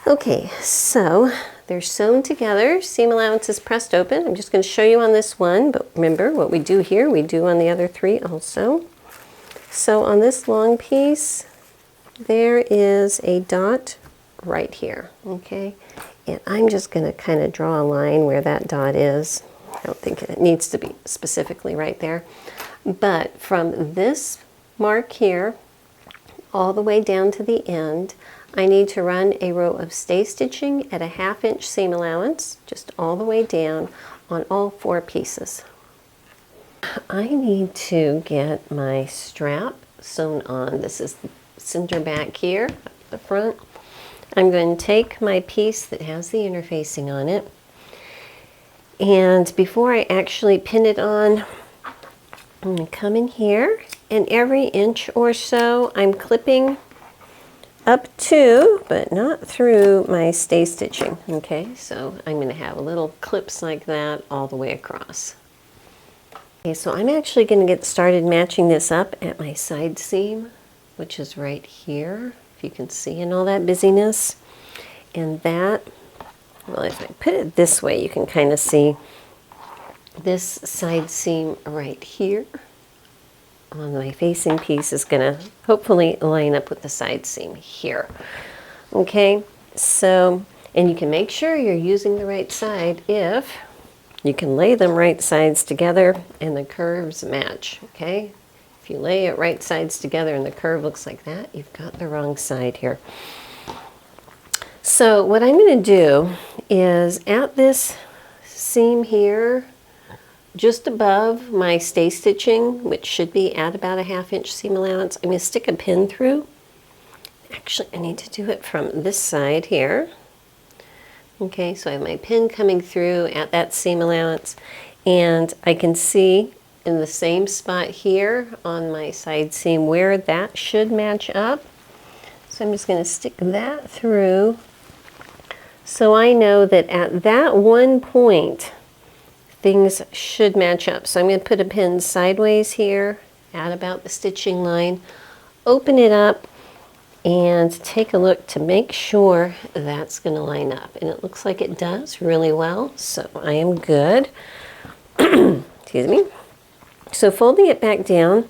Okay, so they're sewn together, seam allowances pressed open. I'm just going to show you on this one, but remember what we do here, we do on the other three also. So on this long piece, there is a dot right here, okay? And I'm just going to kind of draw a line where that dot is. I don't think it needs to be specifically right there. But from this mark here all the way down to the end, I need to run a row of stay stitching at a 1/2 inch seam allowance, just all the way down on all 4 pieces. I need to get my strap sewn on. This is the center back here, up the front. I'm going to take my piece that has the interfacing on it, and before I actually pin it on, I'm going to come in here, and every inch or so I'm clipping up to, but not through, my stay stitching. Okay, so I'm going to have little clips like that all the way across. Okay, so I'm actually going to get started matching this up at my side seam, which is right here, if you can see in all that busyness. And that, well, if I put it this way, you can kind of see this side seam right here on my facing piece is going to hopefully line up with the side seam here. Okay, so, and you can make sure you're using the right side if you can lay them right sides together and the curves match, okay? If you lay it right sides together and the curve looks like that, you've got the wrong side here. So what I'm going to do is at this seam here, just above my stay stitching, which should be at about a 1/2 inch seam allowance, I'm going to stick a pin through. Actually, I need to do it from this side here. Okay, so I have my pin coming through at that seam allowance, and I can see in the same spot here on my side seam where that should match up. So I'm just going to stick that through so I know that at that one point things should match up. So I'm going to put a pin sideways here at about the stitching line, open it up, and take a look to make sure that's going to line up. And it looks like it does really well, so I am good. Excuse me. So folding it back down,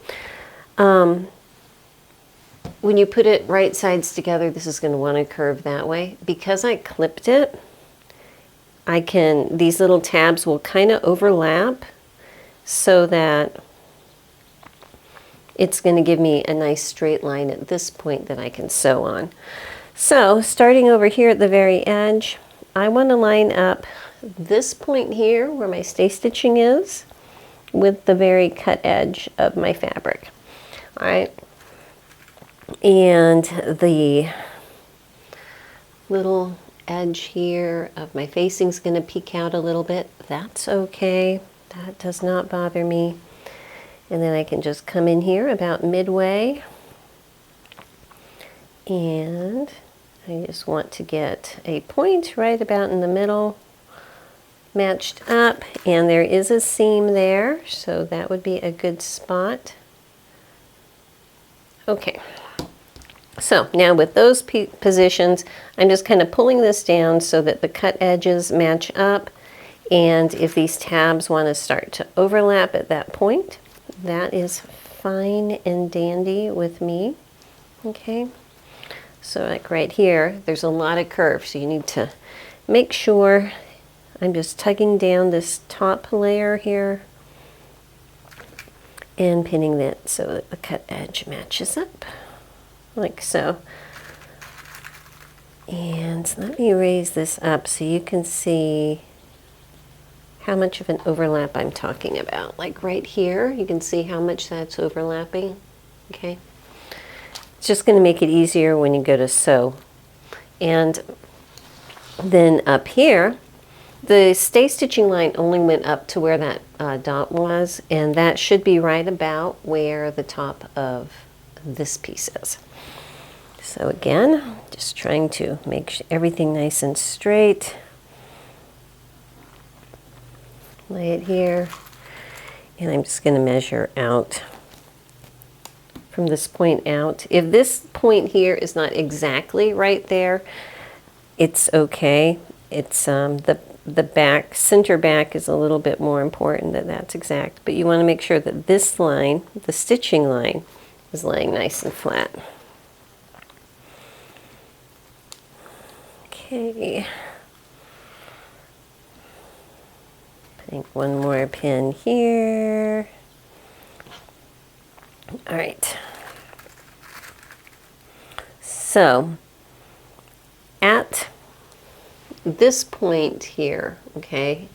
when you put it right sides together, this is going to want to curve that way. Because I clipped it, these little tabs will kind of overlap so that it's going to give me a nice straight line at this point that I can sew on. So starting over here at the very edge, I want to line up this point here where my stay stitching is with the very cut edge of my fabric. All right. And the little edge here of my facing is going to peek out a little bit. That's okay. That does not bother me. And then I can just come in here about midway, and I just want to get a point right about in the middle matched up, and there is a seam there, so that would be a good spot. Okay, so now with those positions, I'm just kind of pulling this down so that the cut edges match up, And if these tabs want to start to overlap at that point, that is fine and dandy with me. Okay, so like right here, there's a lot of curve, so you need to make sure I'm just tugging down this top layer here and pinning that so that the cut edge matches up, like so. And let me raise this up so you can see how much of an overlap I'm talking about. Like right here, you can see how much that's overlapping, okay? It's just gonna make it easier when you go to sew. And then up here, the stay stitching line only went up to where that dot was, and that should be right about where the top of this piece is. So again, just trying to make everything nice and straight. Lay it here, and I'm just going to measure out from this point out. If this point here is not exactly right there, it's okay. It's the back, center back is a little bit more important that that's exact, but you want to make sure that this line, the stitching line, is laying nice and flat. Okay. Putting one more pin here. All right. So at this point here, okay,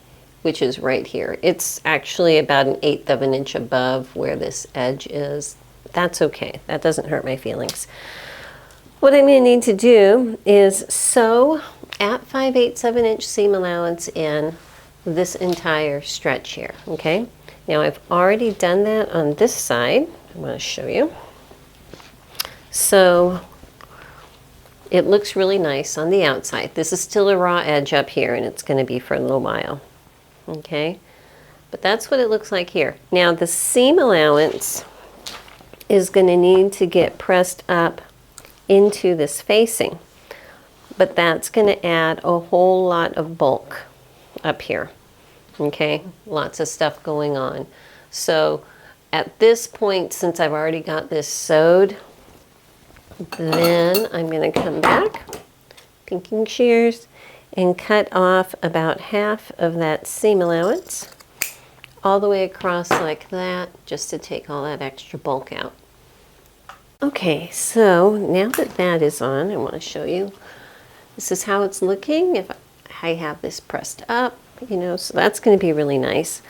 which is right here, it's actually about 1/8 of an inch above where this edge is. That's okay. That doesn't hurt my feelings. What I'm going to need to do is sew at 5/8 of an inch seam allowance in this entire stretch here, okay? Now I've already done that on this side. I'm going to show you. So it looks really nice on the outside. This is still a raw edge up here, and it's going to be for a little while, okay? But that's what it looks like here. Now the seam allowance is going to need to get pressed up into this facing, but that's going to add a whole lot of bulk up here, okay? Lots of stuff going on. So at this point, since I've already got this sewed, then I'm going to come back, pinking shears, and cut off about half of that seam allowance all the way across like that, just to take all that extra bulk out. Okay, so now that that is on, I want to show you. This is how it's looking if I have this pressed up, you know, so that's going to be really nice.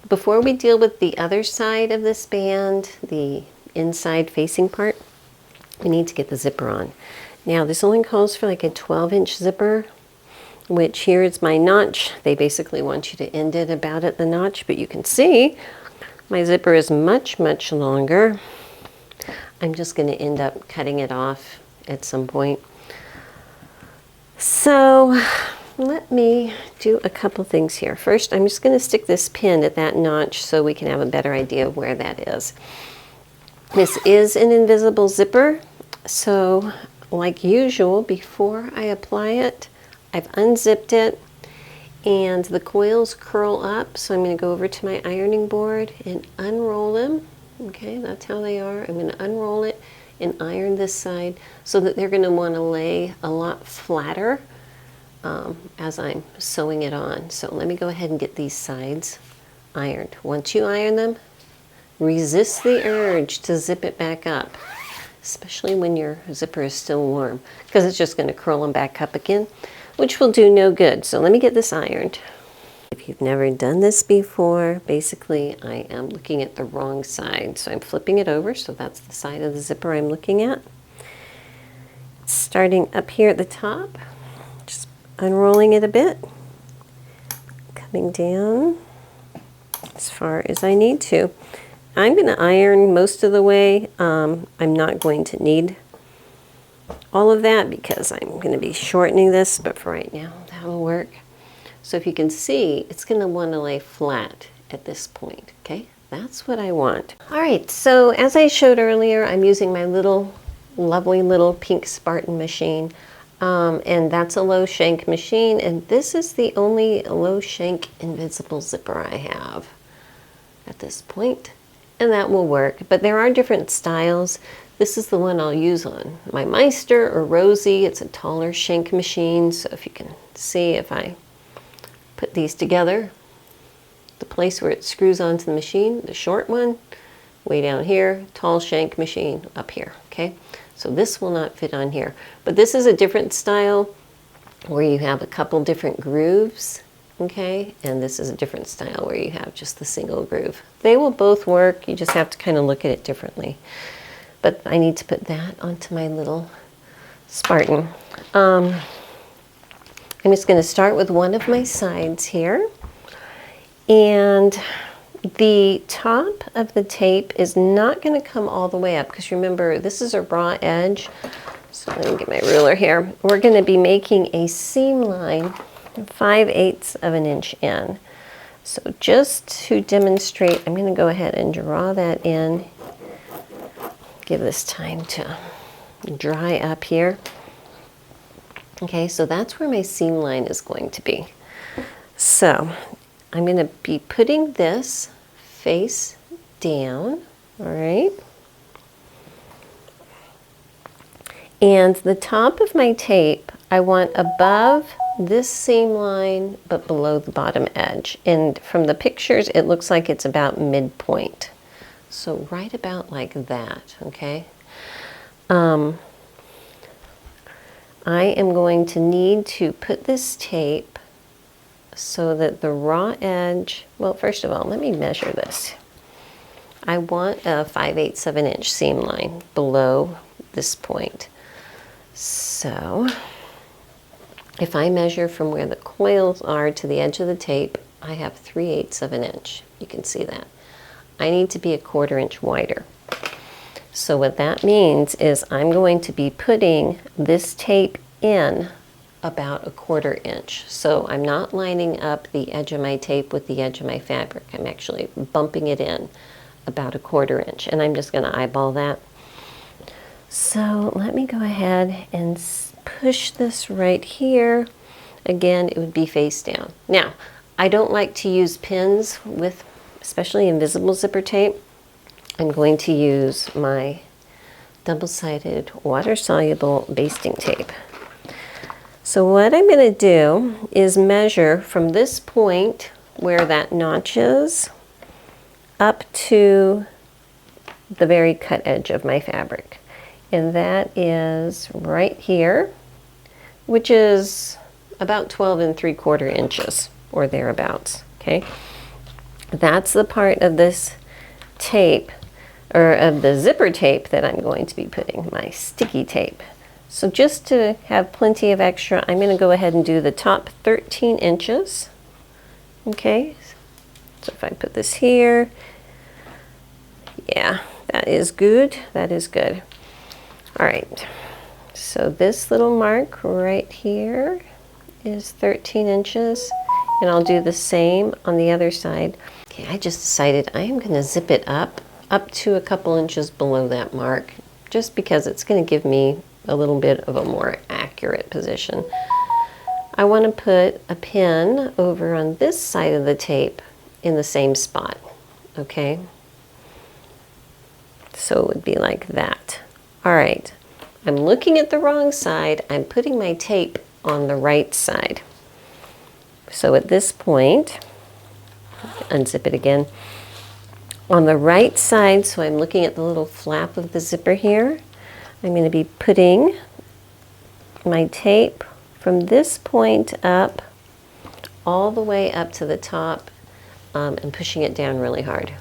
Before we deal with the other side of this band, the inside facing part, we need to get the zipper on. Now this only calls for like a 12-inch zipper, which here is my notch. They basically want you to end it about at the notch, but you can see my zipper is much, much longer. I'm just going to end up cutting it off at some point. So let me do a couple things here. First, I'm just going to stick this pin at that notch so we can have a better idea of where that is. This is an invisible zipper, so like usual, before I apply it, I've unzipped it and the coils curl up, so I'm going to go over to my ironing board and unroll them. Okay, that's how they are. I'm going to unroll it and iron this side so that they're going to want to lay a lot flatter as I'm sewing it on. So let me go ahead and get these sides ironed. Once you iron them, resist the urge to zip it back up, especially when your zipper is still warm, because it's just going to curl them back up again, which will do no good. So let me get this ironed. If you've never done this before, basically I am looking at the wrong side. So I'm flipping it over, so that's the side of the zipper I'm looking at. Starting up here at the top, just unrolling it a bit, coming down as far as I need to. I'm going to iron most of the way. I'm not going to need all of that because I'm going to be shortening this, but for right now, that'll work. So if you can see, it's going to want to lay flat at this point, okay? That's what I want. All right, so as I showed earlier, I'm using my little, lovely little pink Spartan machine. And that's a low shank machine, and this is the only low shank invisible zipper I have at this point, and that will work. But there are different styles. This is the one I'll use on my Meister or Rosie. It's a taller shank machine, so if you can see, if I put these together, the place where it screws onto the machine, the short one, way down here, tall shank machine up here, okay? So this will not fit on here. But this is a different style where you have a couple different grooves, okay? And this is a different style where you have just the single groove. They will both work, you just have to kind of look at it differently. But I need to put that onto my little Spartan. I'm just gonna start with one of my sides here. And the top of the tape is not going to come all the way up because remember, this is a raw edge. So let me get my ruler here. We're going to be making a seam line 5/8 of an inch in. So just to demonstrate, I'm going to go ahead and draw that in. Give this time to dry up here. Okay, so that's where my seam line is going to be. So I'm going to be putting this face down, all right? And the top of my tape, I want above this seam line, but below the bottom edge. And from the pictures, it looks like it's about midpoint. So right about like that, okay? I am going to need to put this tape so that the raw edge, well, first of all, let me measure this. I want a 5/8 of an inch seam line below this point. So if I measure from where the coils are to the edge of the tape, I have 3/8 of an inch. You can see that. I need to be a 1/4 inch wider. So what that means is I'm going to be putting this tape in about a 1/4 inch. So I'm not lining up the edge of my tape with the edge of my fabric. I'm actually bumping it in about a 1/4 inch, and I'm just going to eyeball that. So let me go ahead and push this right here. Again, it would be face down. Now, I don't like to use pins with, especially invisible zipper tape. I'm going to use my double-sided water-soluble basting tape. So what I'm going to do is measure from this point where that notch is up to the very cut edge of my fabric. And that is right here, which is about 12 3/4 inches or thereabouts, okay? That's the part of this tape, or of the zipper tape, that I'm going to be putting my sticky tape. So just to have plenty of extra, I'm going to go ahead and do the top 13 inches. Okay, so if I put this here, yeah, that is good. That is good. All right, so this little mark right here is 13 inches, and I'll do the same on the other side. Okay, I just decided I am going to zip it up to a couple inches below that mark, just because it's going to give me a little bit of a more accurate position. I want to put a pin over on this side of the tape in the same spot, okay? So it would be like that. All right, I'm looking at the wrong side. I'm putting my tape on the right side. So at this point, unzip it again. On the right side, so I'm looking at the little flap of the zipper here, I'm going to be putting my tape from this point up all the way up to the top and pushing it down really hard.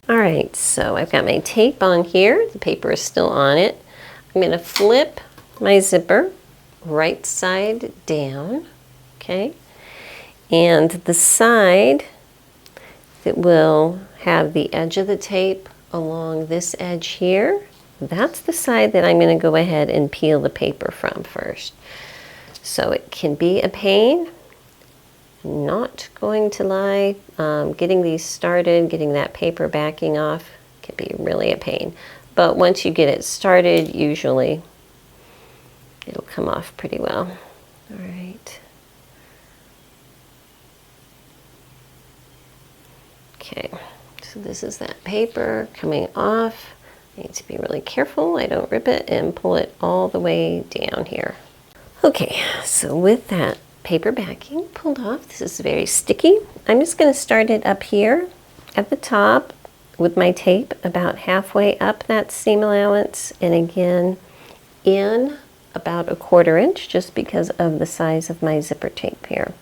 All right, so I've got my tape on here. The paper is still on it. I'm going to flip my zipper right side down, okay? And the side that will have the edge of the tape along this edge here, that's the side that I'm going to go ahead and peel the paper from first. So it can be a pain, not going to lie. Getting these started, getting that paper backing off can be really a pain. But once you get it started, usually it'll come off pretty well. All right. Okay, so this is that paper coming off. I need to be really careful I don't rip it and pull it all the way down here. Okay, so with that paper backing pulled off, this is very sticky. I'm just going to start it up here at the top with my tape about halfway up that seam allowance, and again in about 1/4 inch just because of the size of my zipper tape here.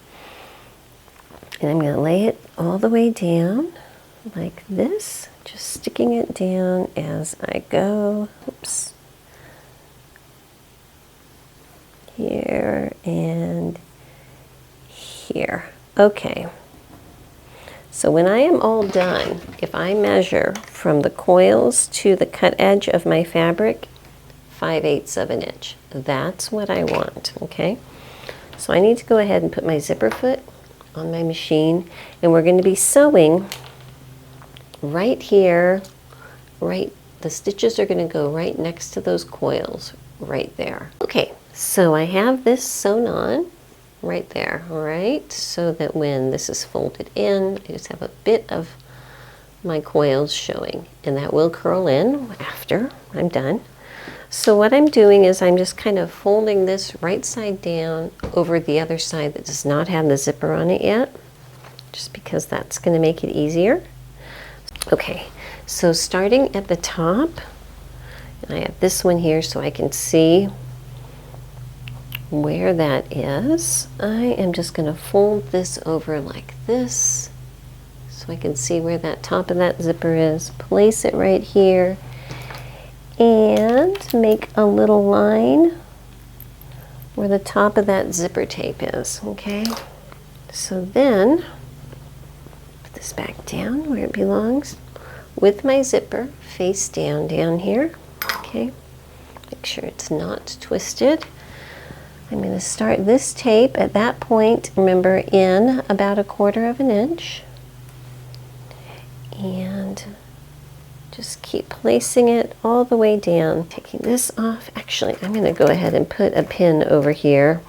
And I'm going to lay it all the way down like this, just sticking it down as I go. Oops. Here and here. Okay. So when I am all done, if I measure from the coils to the cut edge of my fabric, 5/8 of an inch. That's what I want, okay? So I need to go ahead and put my zipper foot on my machine, and we're going to be sewing right here, the stitches are going to go right next to those coils, right there. Okay, so I have this sewn on right there, all right? So that when this is folded in, I just have a bit of my coils showing, and that will curl in after I'm done. So what I'm doing is I'm just kind of folding this right side down over the other side that does not have the zipper on it yet, just because that's going to make it easier. Okay, so starting at the top, and I have this one here so I can see where that is. I am just going to fold this over like this so I can see where that top of that zipper is. Place it right here and make a little line where the top of that zipper tape is, okay? So then, put this back down where it belongs with my zipper face down here, okay? Make sure it's not twisted. I'm going to start this tape at that point, remember, in about 1/4 of an inch. And just keep placing it all the way down. Taking this off. Actually, I'm going to go ahead and put a pin over here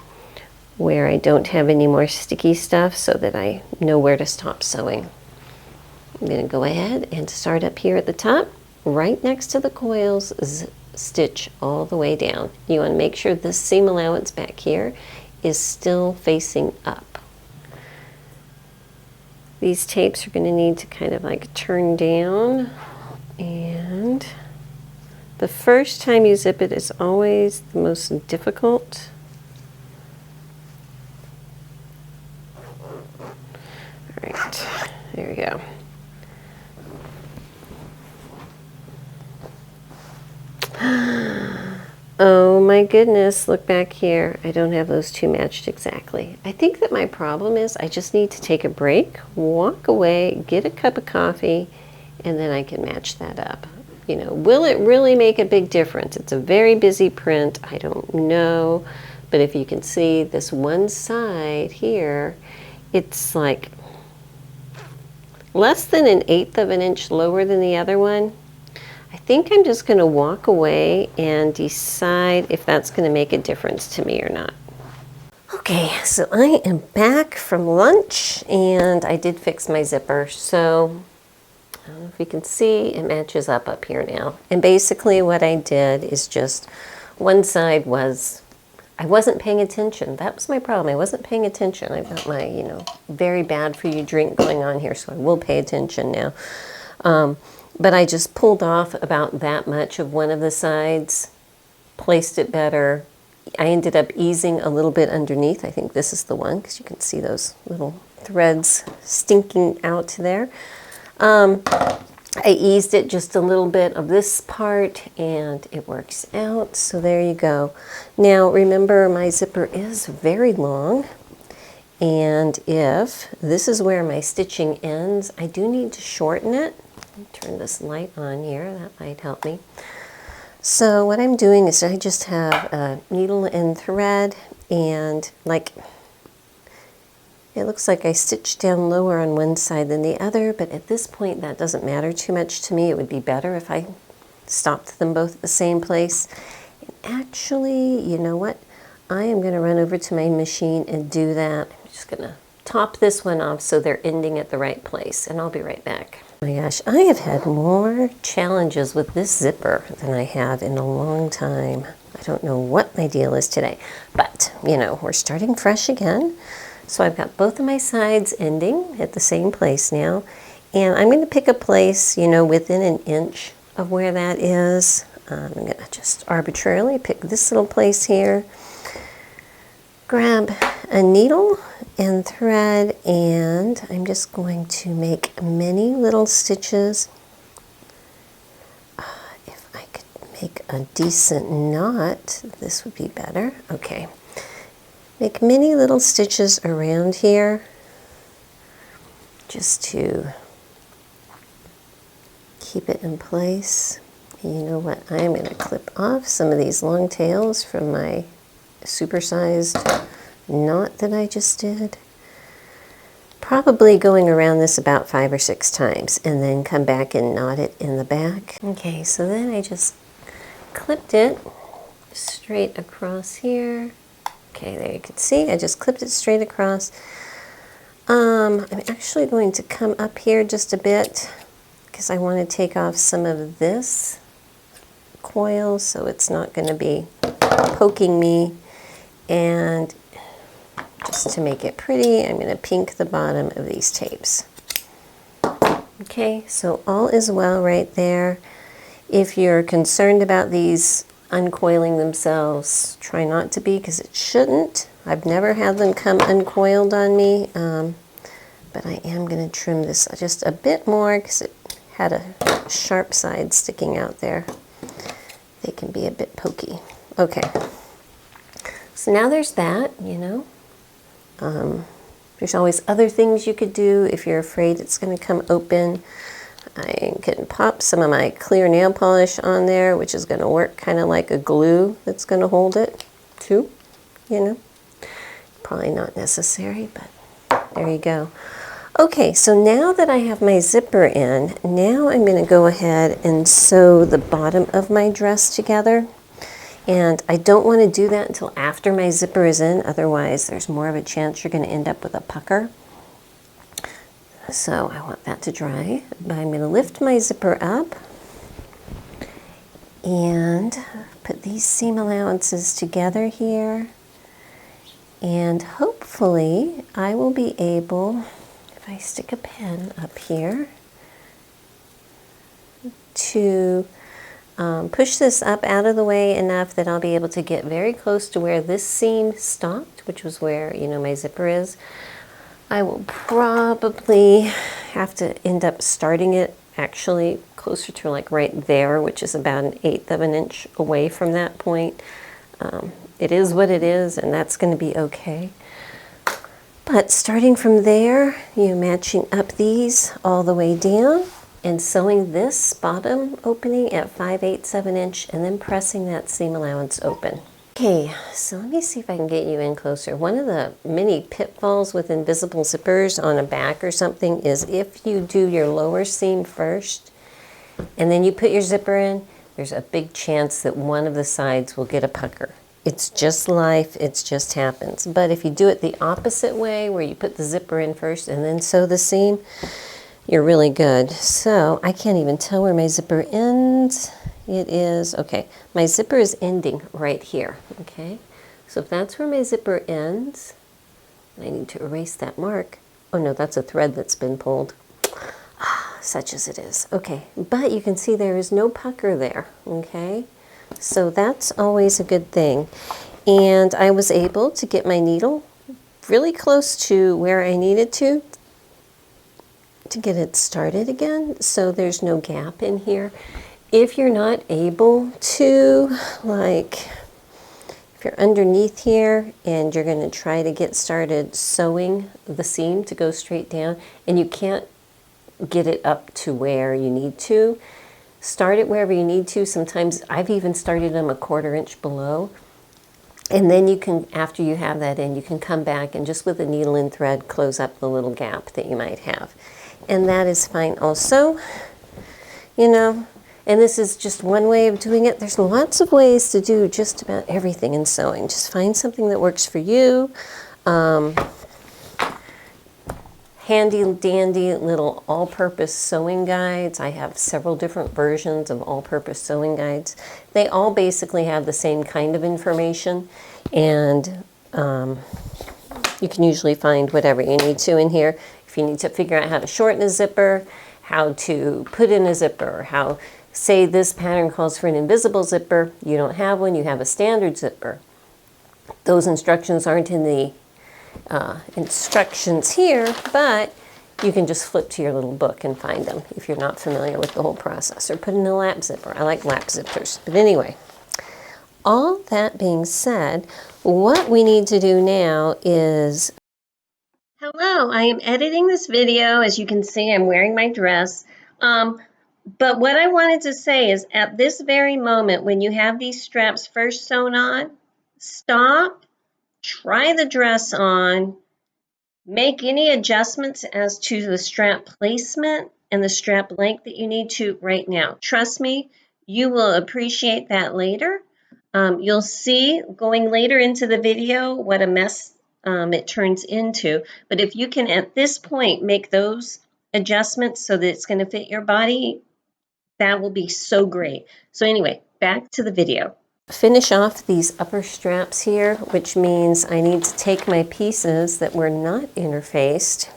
where I don't have any more sticky stuff so that I know where to stop sewing. I'm going to go ahead and start up here at the top, right next to the coils, stitch all the way down. You want to make sure this seam allowance back here is still facing up. These tapes are going to need to kind of like turn down, and the first time you zip it is always the most difficult. All right, there we go. Oh my goodness, look back here. I don't have those two matched exactly. I think that my problem is I just need to take a break, walk away, get a cup of coffee, and then I can match that up. You know, will it really make a big difference? It's a very busy print. I don't know. But if you can see this one side here, it's like less than 1/8 of an inch lower than the other one. I think I'm just going to walk away and decide if that's going to make a difference to me or not. Okay, so I am back from lunch and I did fix my zipper. So I don't know if you can see, it matches up here now. And basically what I did is just one side was, I wasn't paying attention. That was my problem. I wasn't paying attention. I've got my, you know, very bad for you drink going on here, so I will pay attention now. But I just pulled off about that much of one of the sides, placed it better. I ended up easing a little bit underneath. I think this is the one, because you can see those little threads stinking out there. I eased it just a little bit of this part, and it works out. So there you go. Now remember, my zipper is very long. And if this is where my stitching ends, I do need to shorten it. Turn this light on here, that might help me. So what I'm doing is I just have a needle and thread, and like it looks like I stitched down lower on one side than the other, but at this point that doesn't matter too much to me. It would be better if I stopped them both at the same place. actually, you know what? I am going to run over to my machine and do that. I'm just going to top this one off so they're ending at the right place, and I'll be right back. Oh my gosh, I have had more challenges with this zipper than I have in a long time. I don't know what my deal is today, but you know, we're starting fresh again. So I've got both of my sides ending at the same place now, and I'm going to pick a place, you know, within an inch of where that is. I'm going to just arbitrarily pick this little place here, grab a needle and thread, and I'm just going to make many little stitches. If I could make a decent knot, this would be better. Okay. Make many little stitches around here just to keep it in place. And you know what? I'm going to clip off some of these long tails from my supersized knot that I just did. Probably going around this about 5 or 6 times, and then come back and knot it in the back. Okay, so then I just clipped it straight across here. Okay, there you can see, I just clipped it straight across. I'm actually going to come up here just a bit because I want to take off some of this coil so it's not going to be poking me. And just to make it pretty, I'm going to pink the bottom of these tapes. Okay, so all is well right there. If you're concerned about these uncoiling themselves, try not to be, because it shouldn't. I've never had them come uncoiled on me, but I am going to trim this just a bit more because it had a sharp side sticking out there. They can be a bit pokey. Okay. So now there's that, you know. There's always other things you could do if you're afraid it's going to come open. I can pop some of my clear nail polish on there, which is going to work kind of like a glue that's going to hold it too, you know. Probably not necessary, but there you go. Okay, so now that I have my zipper in, now I'm going to go ahead and sew the bottom of my dress together. And I don't want to do that until after my zipper is in, otherwise there's more of a chance you're going to end up with a pucker. So I want that to dry, but I'm going to lift my zipper up and put these seam allowances together here. And hopefully I will be able, if I stick a pen up here, to push this up out of the way enough that I'll be able to get very close to where this seam stopped, which was where, you know, my zipper is. I will probably have to end up starting it actually closer to like right there, which is about 1/8 of an inch away from that point. It is what it is, and that's going to be okay. But starting from there, you know, matching up these all the way down, and sewing this bottom opening at 5/8 of an inch, and then pressing that seam allowance open. Okay, so let me see if I can get you in closer. One of the many pitfalls with invisible zippers on a back or something is if you do your lower seam first, and then you put your zipper in, there's a big chance that one of the sides will get a pucker. It's just life, it just happens. But if you do it the opposite way, where you put the zipper in first and then sew the seam, you're really good. So I can't even tell where my zipper ends. It is, okay, my zipper is ending right here, okay? So if that's where my zipper ends, I need to erase that mark. Oh no, that's a thread that's been pulled. Such as it is. Okay, but you can see there is no pucker there, okay? So that's always a good thing. And I was able to get my needle really close to where I needed to get it started again, so there's no gap in here. If you're not able to, like, if you're underneath here and you're going to try to get started sewing the seam to go straight down, and you can't get it up to where you need to, start it wherever you need to. Sometimes I've even started them 1/4 inch below. And then you can, after you have that in, you can come back and just with a needle and thread close up the little gap that you might have. And that is fine also. You know, And this is just one way of doing it. There's lots of ways to do just about everything in sewing. Just find something that works for you. Handy dandy little all-purpose sewing guides. I have several different versions of all-purpose sewing guides. They all basically have the same kind of information, and you can usually find whatever you need to in here. If you need to figure out how to shorten a zipper, how to put in a zipper, how, say this pattern calls for an invisible zipper, you don't have one, you have a standard zipper. Those instructions aren't in the instructions here, but you can just flip to your little book and find them if you're not familiar with the whole process, or put in a lap zipper. I like lap zippers. But anyway, all that being said, what we need to do now is... Hello, I am editing this video. As you can see, I'm wearing my dress. But what I wanted to say is, at this very moment, when you have these straps first sewn on, stop, try the dress on, make any adjustments as to the strap placement and the strap length that you need to right now. Trust me, you will appreciate that later. You'll see going later into the video what a mess it turns into. But if you can, at this point, make those adjustments so that it's going to fit your body, that will be so great. So anyway, back to the video. Finish off these upper straps here, which means I need to take my pieces that were not interfaced,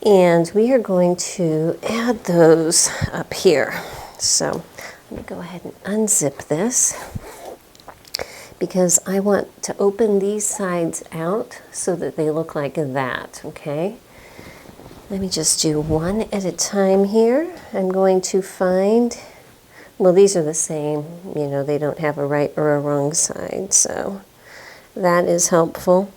and we are going to add those up here. So let me go ahead and unzip this, because I want to open these sides out so that they look like that, okay? Let me just do one at a time here. I'm going to find... Well, these are the same, you know, they don't have a right or a wrong side, so that is helpful.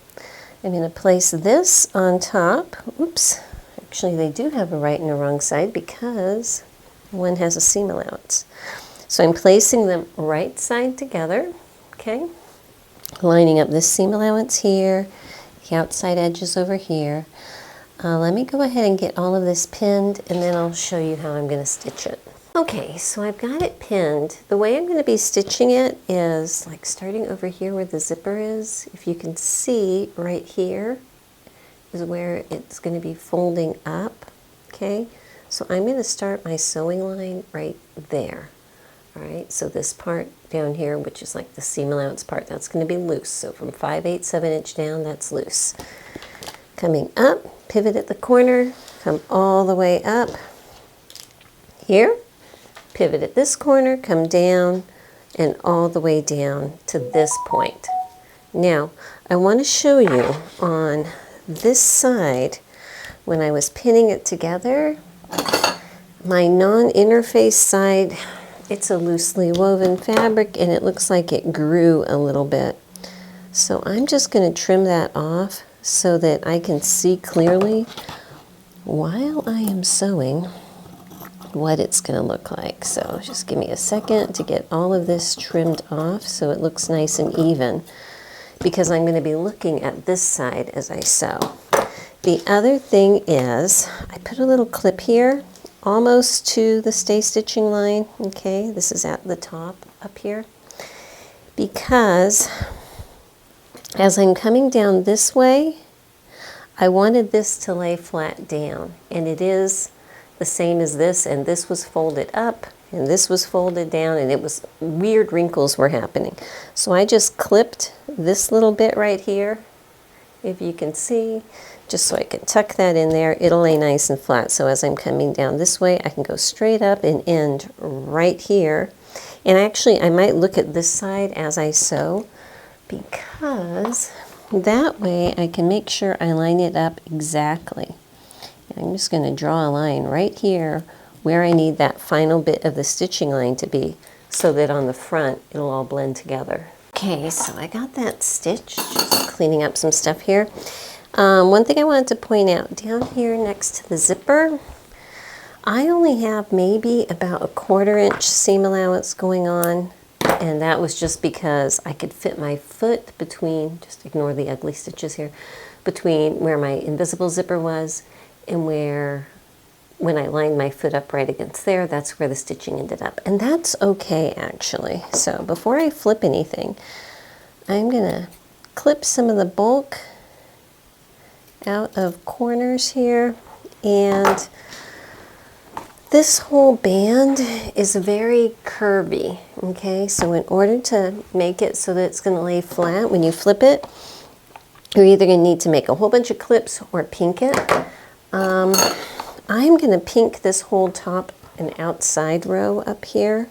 I'm going to place this on top. Oops, actually they do have a right and a wrong side because one has a seam allowance. So I'm placing them right side together, okay? Lining up this seam allowance here, the outside edges over here. Let me go ahead and get all of this pinned, and then I'll show you how I'm going to stitch it. Okay, so I've got it pinned. The way I'm going to be stitching it is like starting over here where the zipper is. If you can see, right here is where it's going to be folding up, okay? So I'm going to start my sewing line right there, all right? So this part down here, which is like the seam allowance part, that's going to be loose. So from 5/8 7" down, that's loose. Coming up, pivot at the corner, come all the way up here. Pivot at this corner, come down, and all the way down to this point. Now, I want to show you on this side, when I was pinning it together, my non-interface side, it's a loosely woven fabric, and it looks like it grew a little bit. So I'm just going to trim that off so that I can see clearly while I am sewing what it's going to look like. So just give me a second to get all of this trimmed off so it looks nice and even, because I'm going to be looking at this side as I sew. The other thing is I put a little clip here almost to the stay stitching line, okay? This is at the top up here, because as I'm coming down this way, I wanted this to lay flat down, and it is the same as this, and this was folded up and this was folded down, and it was weird wrinkles were happening. So I just clipped this little bit right here, if you can see, just so I can tuck that in there. It'll lay nice and flat, so as I'm coming down this way I can go straight up and end right here. And actually I might look at this side as I sew, because that way I can make sure I line it up exactly. I'm just going to draw a line right here where I need that final bit of the stitching line to be, so that on the front it'll all blend together. Okay, so I got that stitched, just cleaning up some stuff here. One thing I wanted to point out, down here next to the zipper, I only have maybe about a 1/4 inch seam allowance going on, and that was just because I could fit my foot between, just ignore the ugly stitches here, between where my invisible zipper was and where when I lined my foot up right against there, that's where the stitching ended up. And that's okay, actually. So before I flip anything, I'm gonna clip some of the bulk out of corners here. And this whole band is very curvy, okay? So in order to make it so that it's gonna lay flat, when you flip it, you're either gonna need to make a whole bunch of clips or pink it. I'm gonna pink this whole top and outside row up here,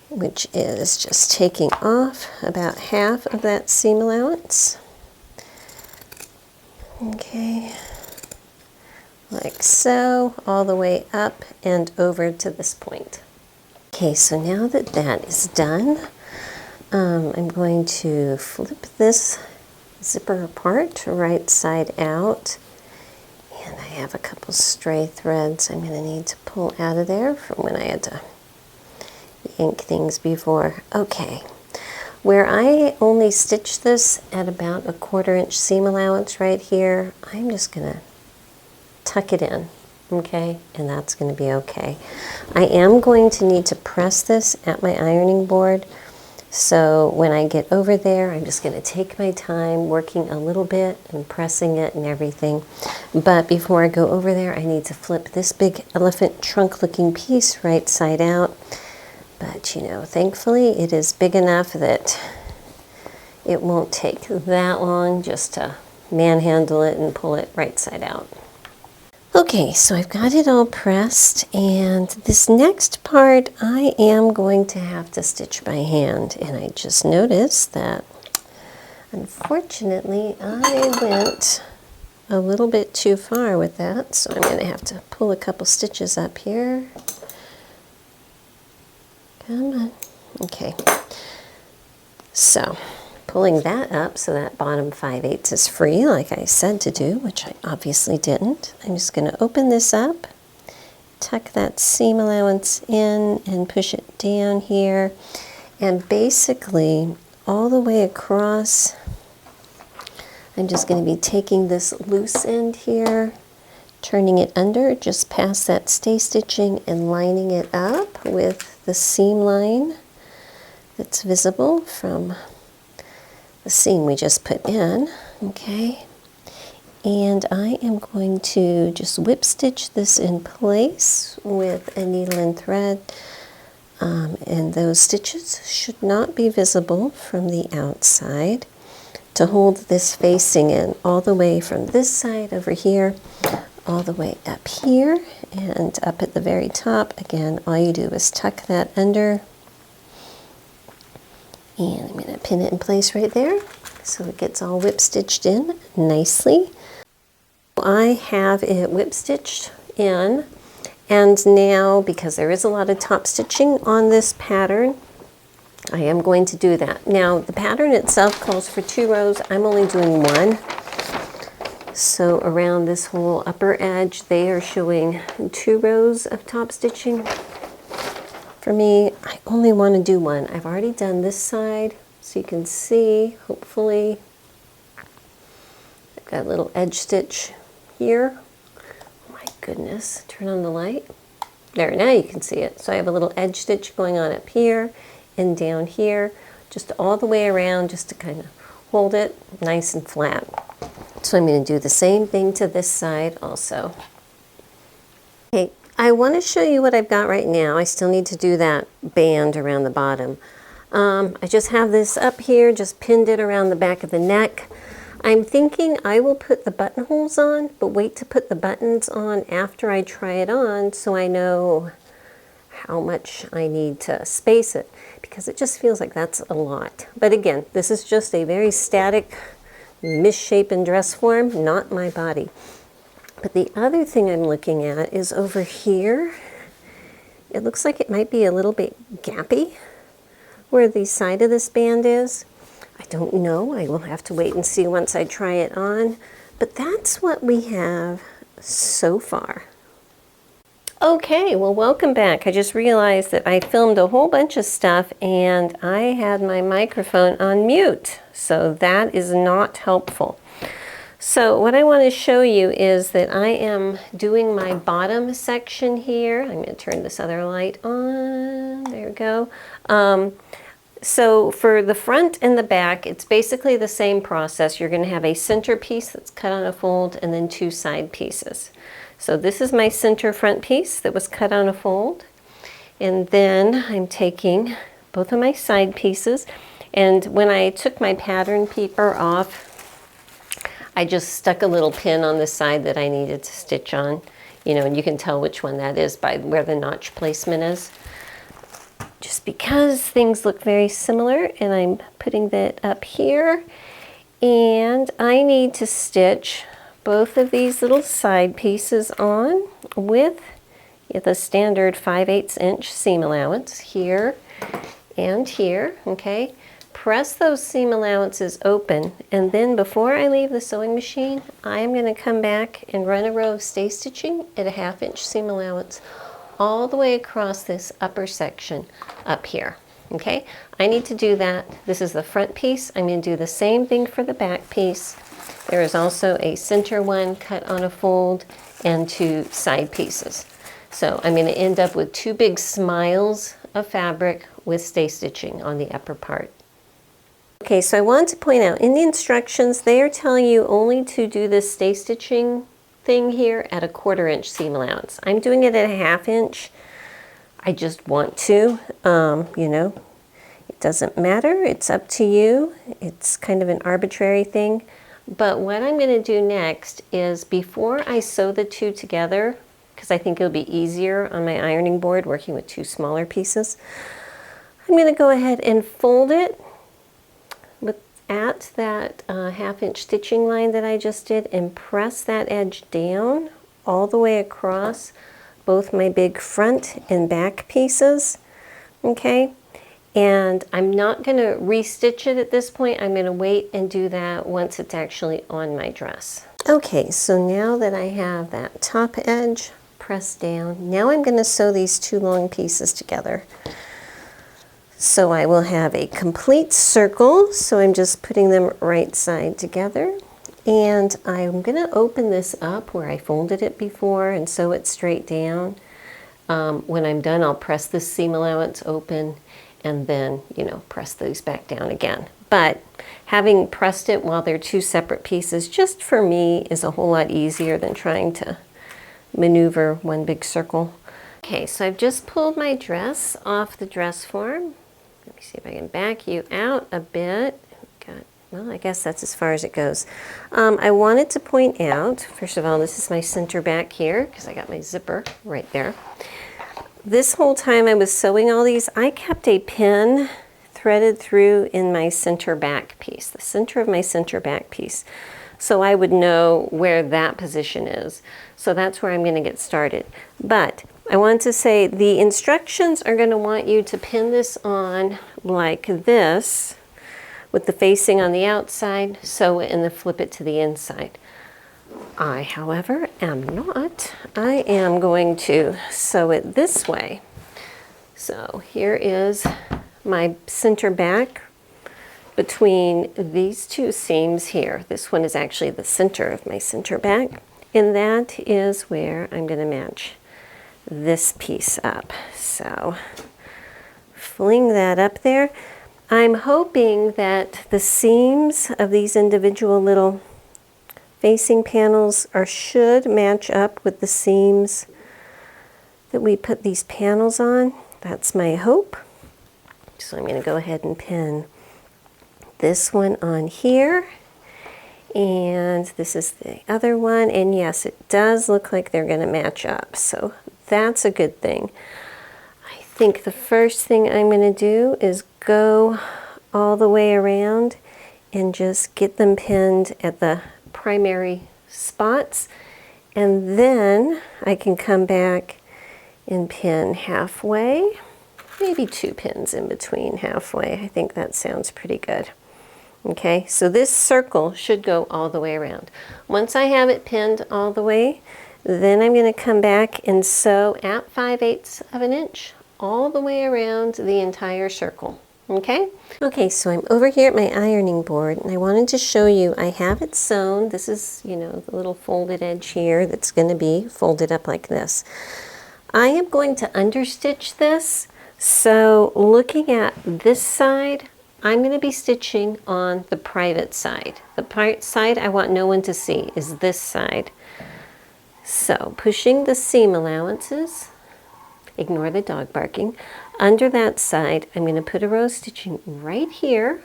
which is just taking off about half of that seam allowance. Okay, like so, all the way up and over to this point. Okay, so now that that is done, I'm going to flip this zipper apart, right side out. And I have a couple stray threads I'm going to need to pull out of there from when I had to yank things before. Okay, where I only stitched this at about a 1/4 inch seam allowance right here, I'm just going to tuck it in, okay? And that's going to be okay. I am going to need to press this at my ironing board. So when I get over there, I'm just going to take my time working a little bit and pressing it and everything. But before I go over there, I need to flip this big elephant trunk looking piece right side out. But you know, thankfully it is big enough that it won't take that long just to manhandle it and pull it right side out. Okay, so I've got it all pressed, and this next part I am going to have to stitch by hand. And I just noticed that unfortunately I went a little bit too far with that, so I'm going to have to pull a couple stitches up here. Come on. Okay, so pulling that up so that bottom 5/8 is free like I said to do, which I obviously didn't. I'm just going to open this up, tuck that seam allowance in and push it down here, and basically all the way across I'm just going to be taking this loose end here, turning it under just past that stay stitching and lining it up with the seam line that's visible from the seam we just put in. Okay, and I am going to just whip stitch this in place with a needle and thread, and those stitches should not be visible from the outside, to hold this facing in all the way from this side over here all the way up here and up at the very top. Again, all you do is tuck that under, and I'm going to pin it in place right there so it gets all whip stitched in nicely. I have it whip stitched in, and now because there is a lot of top stitching on this pattern, I am going to do that. Now the pattern itself calls for 2 rows. I'm only doing 1. So around this whole upper edge, they are showing 2 rows of top stitching. For me, I only want to do 1. I've already done this side, so you can see, hopefully, I've got a little edge stitch here. Oh my goodness, turn on the light. There, now you can see it. So I have a little edge stitch going on up here and down here, just all the way around, just to kind of hold it nice and flat. So I'm going to do the same thing to this side also. Okay, I want to show you what I've got right now. I still need to do that band around the bottom. I just have this up here, just pinned it around the back of the neck. I'm thinking I will put the buttonholes on, but wait to put the buttons on after I try it on so I know how much I need to space it, because it just feels like that's a lot. But again, this is just a very static, misshapen dress form, not my body. But the other thing I'm looking at is over here. It looks like it might be a little bit gappy where the side of this band is. I don't know. I will have to wait and see once I try it on. But that's what we have so far. Okay, well, welcome back. I just realized that I filmed a whole bunch of stuff and I had my microphone on mute, so that is not helpful. So what I want to show you is that I am doing my bottom section here. I'm going to turn this other light on. There we go. So for the front and the back, it's basically the same process. You're going to have a center piece that's cut on a fold and then 2 side pieces. So this is my center front piece that was cut on a fold. And then I'm taking both of my side pieces. And when I took my pattern paper off, I just stuck a little pin on the side that I needed to stitch on, you know, and you can tell which one that is by where the notch placement is. Just because things look very similar, and I'm putting that up here. And I need to stitch both of these little side pieces on with the standard 5/8 inch seam allowance here and here, okay? Press those seam allowances open, and then before I leave the sewing machine, I'm going to come back and run a row of stay stitching at a 1/2 inch seam allowance all the way across this upper section up here. Okay, I need to do that. This is the front piece. I'm going to do the same thing for the back piece. There is also a center one cut on a fold and 2 side pieces. So I'm going to end up with 2 big smiles of fabric with stay stitching on the upper part. Okay, so I want to point out in the instructions, they are telling you only to do this stay stitching thing here at a 1/4 inch seam allowance. I'm doing it at a 1/2 inch. I just want to, you know, it doesn't matter. It's up to you. It's kind of an arbitrary thing. But what I'm going to do next is before I sew the 2 together, because I think it'll be easier on my ironing board working with 2 smaller pieces, I'm going to go ahead and fold it at that 1/2 inch stitching line that I just did and press that edge down all the way across both my big front and back pieces. Okay, and I'm not going to restitch it at this point. I'm going to wait and do that once it's actually on my dress. Okay, so now that I have that top edge pressed down, now I'm going to sew these 2 long pieces together. So I will have a complete circle, so I'm just putting them right side together. And I'm going to open this up where I folded it before and sew it straight down. When I'm done, I'll press this seam allowance open and then, you know, press these back down again. But having pressed it while they're 2 separate pieces, just for me, is a whole lot easier than trying to maneuver one big circle. Okay, so I've just pulled my dress off the dress form. Let me see if I can back you out a bit. Well, I guess that's as far as it goes. I wanted to point out, first of all, this is my center back here because I got my zipper right there. This whole time I was sewing all these, I kept a pin threaded through in my center back piece, the center of my center back piece, so I would know where that position is. So that's where I'm going to get started. But I want to say the instructions are going to want you to pin this on like this with the facing on the outside, sew it, and then flip it to the inside. I, however, am not. I am going to sew it this way. So here is my center back between these 2 seams here. This one is actually the center of my center back, and that is where I'm going to match this piece up. So fling that up there. I'm hoping that the seams of these individual little facing panels should match up with the seams that we put these panels on. That's my hope. So I'm going to go ahead and pin this one on here, and this is the other one, and yes, it does look like they're going to match up, so that's a good thing. I think the first thing I'm going to do is go all the way around and just get them pinned at the primary spots, and then I can come back and pin halfway, maybe 2 pins in between halfway. I think that sounds pretty good. Okay, so this circle should go all the way around. Once I have it pinned all the way, then I'm going to come back and sew at 5/8 of an inch all the way around the entire circle. Okay? Okay, so I'm over here at my ironing board, and I wanted to show you, I have it sewn. This is, you know, the little folded edge here that's going to be folded up like this. I am going to understitch this, so looking at this side, I'm going to be stitching on the private side. The private side I want no one to see is this side. So pushing the seam allowances, ignore the dog barking, under that side I'm going to put a row stitching right here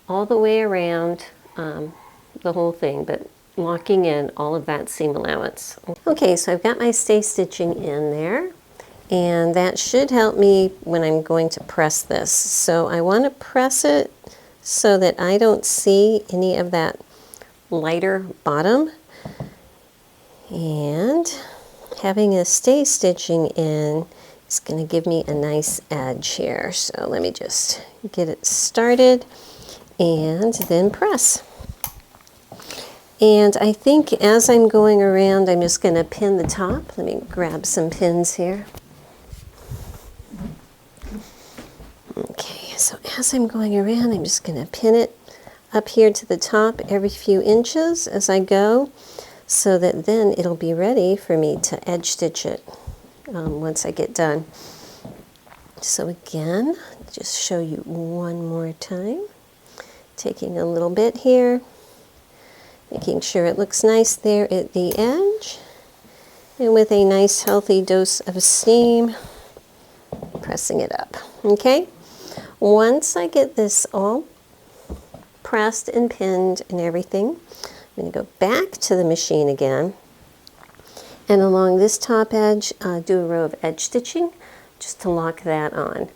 all the way around the whole thing, but locking in all of that seam allowance. Okay, so I've got my stay stitching in there, and that should help me when I'm going to press this. So I want to press it so that I don't see any of that lighter bottom. And having a stay stitching in is going to give me a nice edge here. So let me just get it started and then press. And I think as I'm going around, I'm just going to pin the top. Let me grab some pins here. Okay, so as I'm going around, I'm just going to pin it up here to the top every few inches as I go, so that then it'll be ready for me to edge stitch it once I get done. So again, just show you one more time. Taking a little bit here, making sure it looks nice there at the edge, and with a nice healthy dose of steam, pressing it up. Okay? Once I get this all pressed and pinned and everything, I'm going to go back to the machine again, and along this top edge, do a row of edge stitching just to lock that on.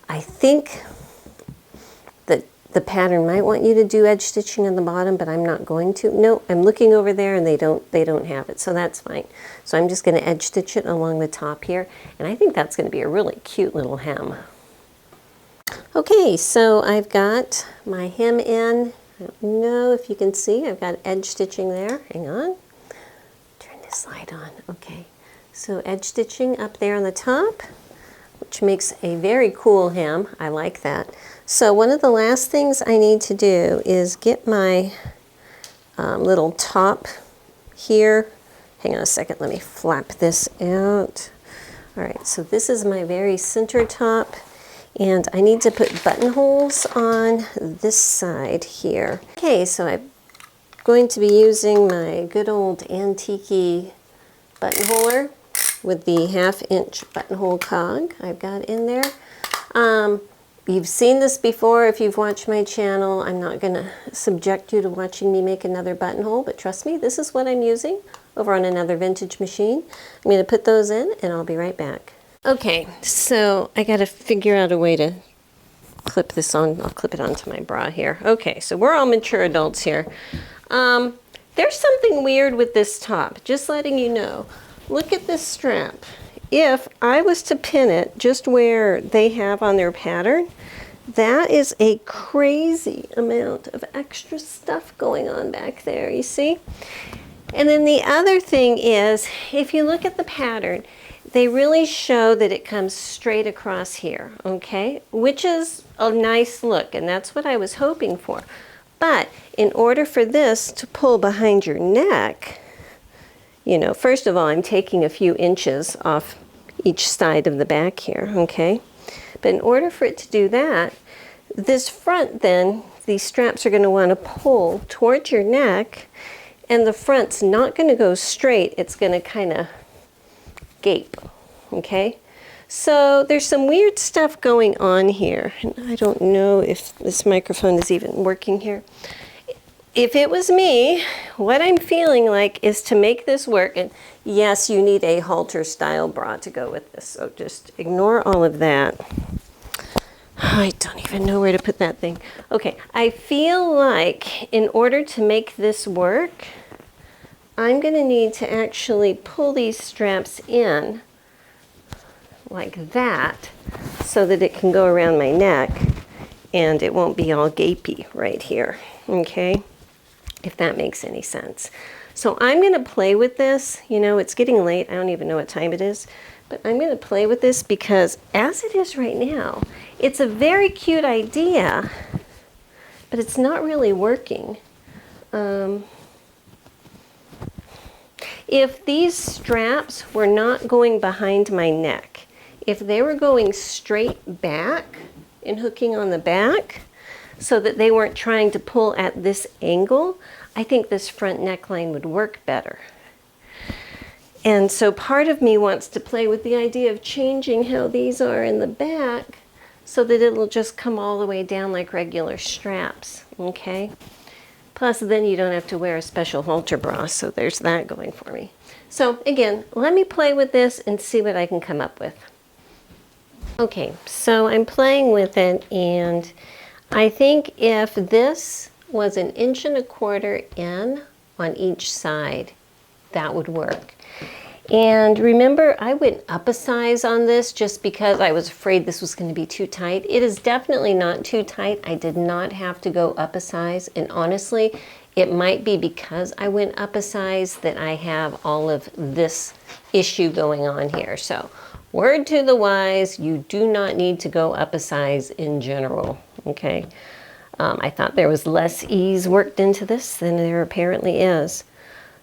I think that the pattern might want you to do edge stitching on the bottom, but I'm not going to. No, I'm looking over there and they don't have it, so that's fine. So I'm just going to edge stitch it along the top here, and I think that's going to be a really cute little hem. Okay, so I've got my hem in. I don't know if you can see, I've got edge stitching there. Hang on. Turn this light on. Okay, so edge stitching up there on the top, which makes a very cool hem. I like that. So one of the last things I need to do is get my little top here. Hang on a second, let me flap this out. All right, so this is my very center top, and I need to put buttonholes on this side here. Okay, so I'm going to be using my good old antique buttonholer with the 1/2 inch buttonhole cog I've got in there. You've seen this before if you've watched my channel. I'm not going to subject you to watching me make another buttonhole, but trust me, this is what I'm using over on another vintage machine. I'm going to put those in and I'll be right back. Okay, so I got to figure out a way to clip this on. I'll clip it onto my bra here. Okay, so we're all mature adults here. There's something weird with this top, just letting you know. Look at this strap. If I was to pin it just where they have on their pattern, that is a crazy amount of extra stuff going on back there, you see? And then the other thing is, if you look at the pattern, they really show that it comes straight across here, okay? Which is a nice look, and that's what I was hoping for. But in order for this to pull behind your neck, you know, first of all, I'm taking a few inches off each side of the back here, okay? But in order for it to do that, this front then, these straps are going to want to pull towards your neck, and the front's not going to go straight, it's going to kind of gape, okay? So there's some weird stuff going on here, and I don't know if this microphone is even working here. If it was me, what I'm feeling like is to make this work, and yes, you need a halter style bra to go with this, so just ignore all of that. I don't even know where to put that thing. Okay, I feel like in order to make this work, I'm going to need to actually pull these straps in like that so that it can go around my neck and it won't be all gapey right here, okay? If that makes any sense. So I'm going to play with this. You know, it's getting late. I don't even know what time it is. But I'm going to play with this because as it is right now, it's a very cute idea, but it's not really working. If these straps were not going behind my neck, if they were going straight back and hooking on the back so that they weren't trying to pull at this angle, I think this front neckline would work better. And so part of me wants to play with the idea of changing how these are in the back so that it'll just come all the way down like regular straps, okay? Plus then you don't have to wear a special halter bra, so there's that going for me. So again, let me play with this and see what I can come up with. Okay, so I'm playing with it, and I think if this was 1¼ inch in on each side, that would work. And remember, I went up a size on this just because I was afraid this was going to be too tight. It is definitely not too tight. I did not have to go up a size. And honestly, it might be because I went up a size that I have all of this issue going on here. So word to the wise, you do not need to go up a size in general, okay? I thought there was less ease worked into this than there apparently is.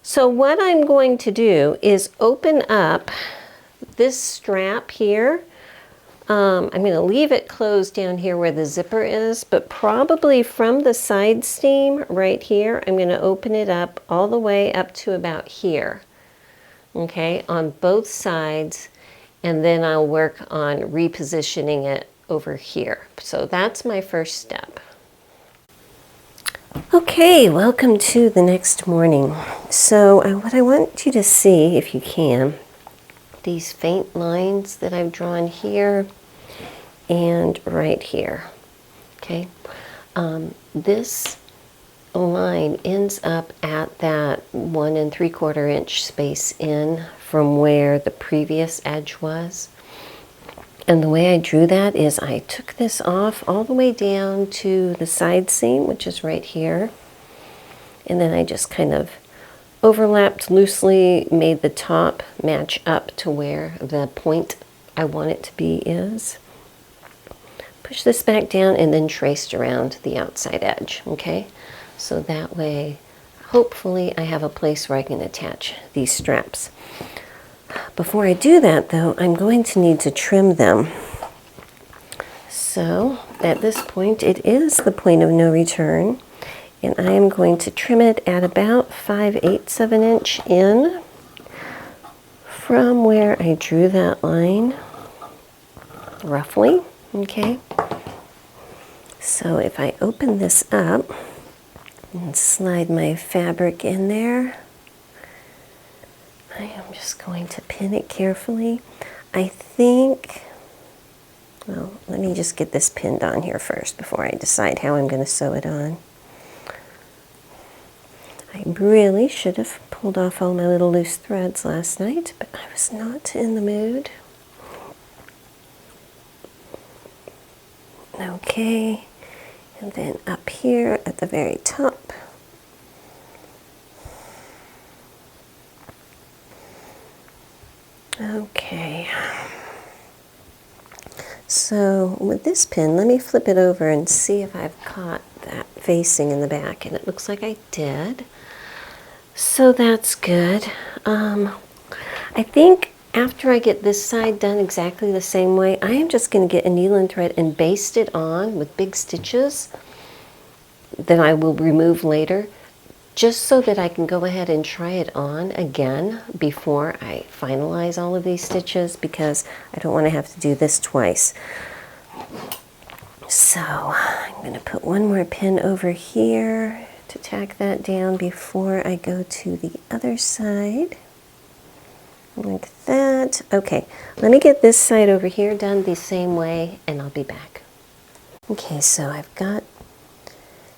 So what I'm going to do is open up this strap here. I'm going to leave it closed down here where the zipper is, but probably from the side seam right here, I'm going to open it up all the way up to about here, okay, on both sides, and then I'll work on repositioning it over here. So that's my first step. Okay, welcome to the next morning. So what I want you to see, if you can, these faint lines that I've drawn here and right here, okay? This line ends up at that 1¾ inch space in from where the previous edge was. And the way I drew that is I took this off all the way down to the side seam, which is right here. And then I just kind of overlapped loosely, made the top match up to where the point I want it to be is. Push this back down and then traced around the outside edge, okay? So that way, hopefully I have a place where I can attach these straps. Before I do that though, I'm going to need to trim them. So at this point, it is the point of no return, and I am going to trim it at about 5/8 of an inch in from where I drew that line, roughly, okay? So if I open this up and slide my fabric in there, I am just going to pin it carefully. I think, well, let me just get this pinned on here first before I decide how I'm going to sew it on. I really should have pulled off all my little loose threads last night, but I was not in the mood. Okay, and then up here at the very top, okay, so with this pin, let me flip it over and see if I've caught that facing in the back, and it looks like I did. So that's good. I think after I get this side done exactly the same way, I am just going to get a needle and thread and baste it on with big stitches that I will remove later, just so that I can go ahead and try it on again before I finalize all of these stitches, because I don't want to have to do this twice. So I'm going to put one more pin over here to tack that down before I go to the other side, like that. Okay, let me get this side over here done the same way and I'll be back. Okay, so I've got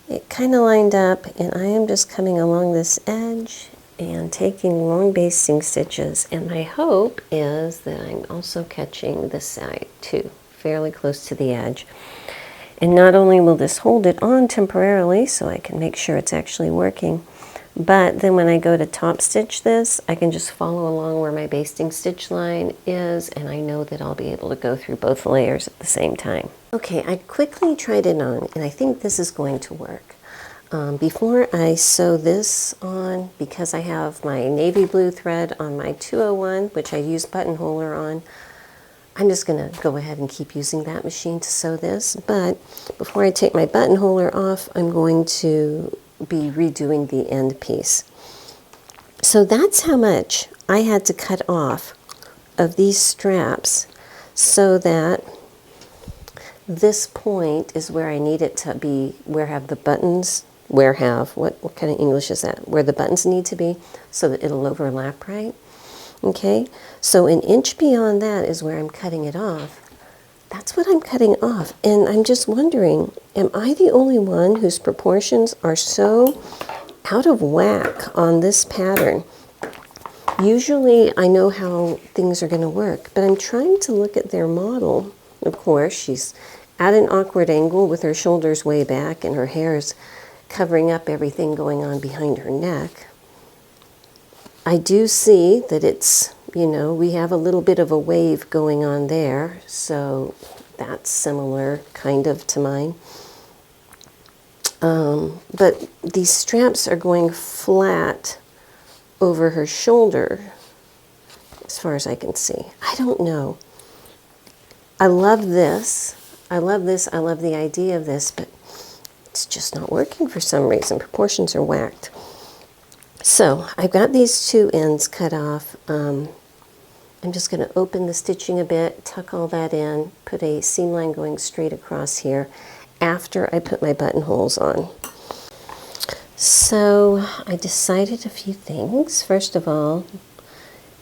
it kind of lined up, and I am just coming along this edge and taking long basting stitches, and my hope is that I'm also catching this side too, fairly close to the edge. And not only will this hold it on temporarily so I can make sure it's actually working, But then when I go to top stitch this, I can just follow along where my basting stitch line is, and I know that I'll be able to go through both layers at the same time. Okay, I quickly tried it on, and I think this is going to work. Before I sew this on, because I have my navy blue thread on my 201, which I use buttonholer on, I'm just going to go ahead and keep using that machine to sew this. But before I take my buttonholer off, I'm going to be redoing the end piece. So that's how much I had to cut off of these straps so that this point is where I need it to be, where have the buttons, what kind of English is that? Where the buttons need to be so that it'll overlap right. Okay, so an inch beyond that is where I'm cutting it off. That's what I'm cutting off, and I'm just wondering, am I the only one whose proportions are so out of whack on this pattern? Usually I know how things are going to work, but I'm trying to look at their model. Of course, she's at an awkward angle with her shoulders way back, and her hair is covering up everything going on behind her neck. I do see that it's, you know, we have a little bit of a wave going on there, so that's similar kind of to mine. But these straps are going flat over her shoulder, as far as I can see. I don't know. I love this. I love this. I love the idea of this, but it's just not working for some reason. Proportions are whacked. So I've got these two ends cut off. I'm just going to open the stitching a bit, tuck all that in, put a seam line going straight across here after I put my buttonholes on. So I decided a few things. First of all,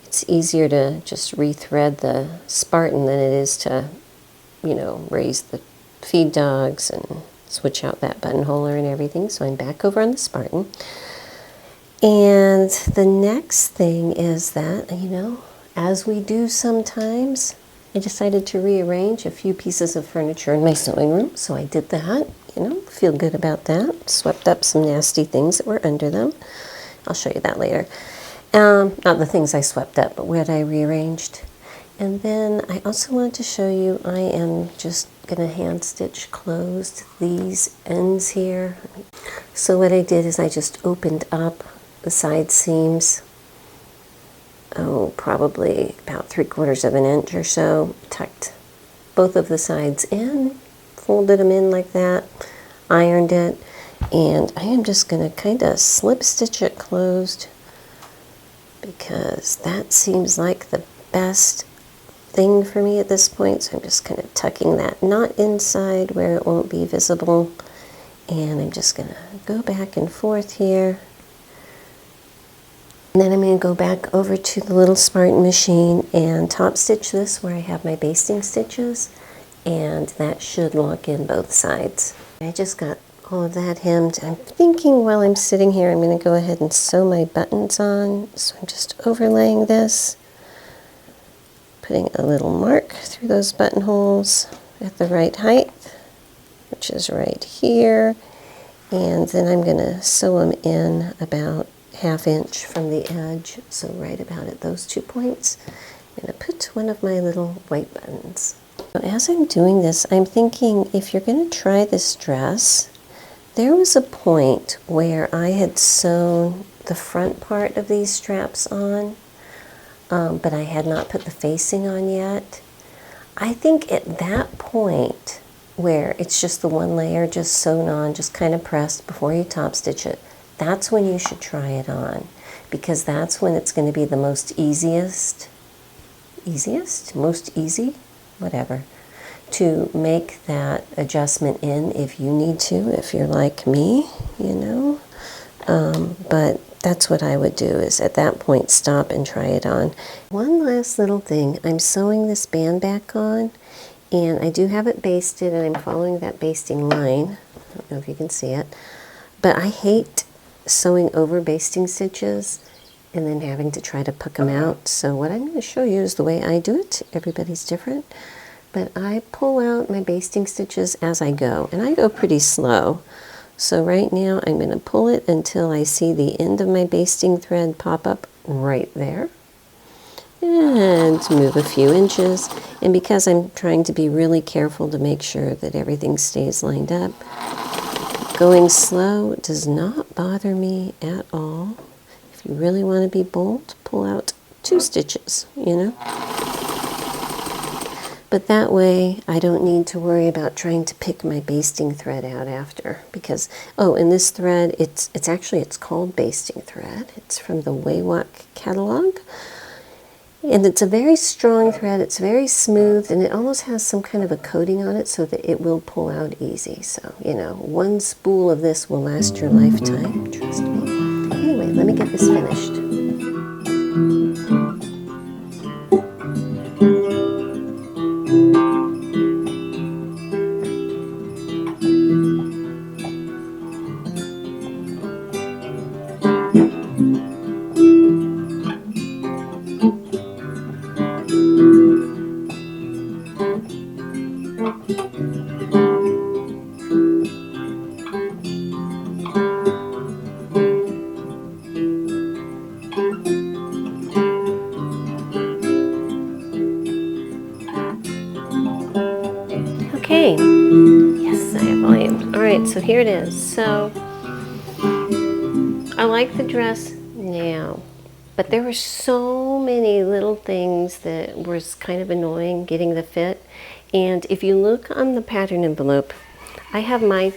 it's easier to just rethread the Spartan than it is to, you know, raise the feed dogs and switch out that buttonholer and everything. So I'm back over on the Spartan. And the next thing is that, you know, as we do sometimes, I decided to rearrange a few pieces of furniture in my sewing room. So I did that, you know, feel good about that. Swept up some nasty things that were under them. I'll show you that later. Not the things I swept up, but what I rearranged. And then I also wanted to show you, I am just going to hand stitch closed these ends here. So what I did is I just opened up the side seams, probably about 3/4 of an inch or so, tucked both of the sides in, folded them in like that, ironed it, and I am just going to kind of slip stitch it closed because that seems like the best thing for me at this point. So I'm just kind of tucking that knot inside where it won't be visible, and I'm just going to go back and forth here. And then I'm going to go back over to the little Spartan machine and top stitch this where I have my basting stitches, and that should lock in both sides. I just got all of that hemmed. I'm thinking while I'm sitting here I'm going to go ahead and sew my buttons on. So I'm just overlaying this, putting a little mark through those buttonholes at the right height, which is right here, and then I'm going to sew them in about 1/2 inch from the edge, so right about at those 2 points. I'm going to put one of my little white buttons. So as I'm doing this, I'm thinking if you're going to try this dress, there was a point where I had sewn the front part of these straps on, but I had not put the facing on yet. I think at that point where it's just the one layer just sewn on, just kind of pressed before you top stitch it, that's when you should try it on, because that's when it's going to be the most most easy, whatever, to make that adjustment in if you need to, if you're like me, you know. But that's what I would do, is at that point stop and try it on. One last little thing, I'm sewing this band back on, and I do have it basted, and I'm following that basting line. I don't know if you can see it, but I hate sewing over basting stitches and then having to try to puck them out. So what I'm going to show you is the way I do it. Everybody's different, but I pull out my basting stitches as I go, and I go pretty slow. So right now I'm going to pull it until I see the end of my basting thread pop up right there. And move a few inches. And because I'm trying to be really careful to make sure that everything stays lined up, going slow does not bother me at all. If you really want to be bold, pull out 2 stitches, you know. But that way I don't need to worry about trying to pick my basting thread out after, because, oh, and this thread, it's called basting thread. It's from the 𝐥𝐢𝐤𝐞 catalog. And it's a very strong thread, it's very smooth, and it almost has some kind of a coating on it so that it will pull out easy. So, you know, 1 spool of this will last your lifetime, trust me. Anyway, let me get this finished. Okay, yes, I have volume. All right, so here it is. So I like the dress now, but there were so many little things that was kind of annoying getting the fit. And if you look on the pattern envelope, I have my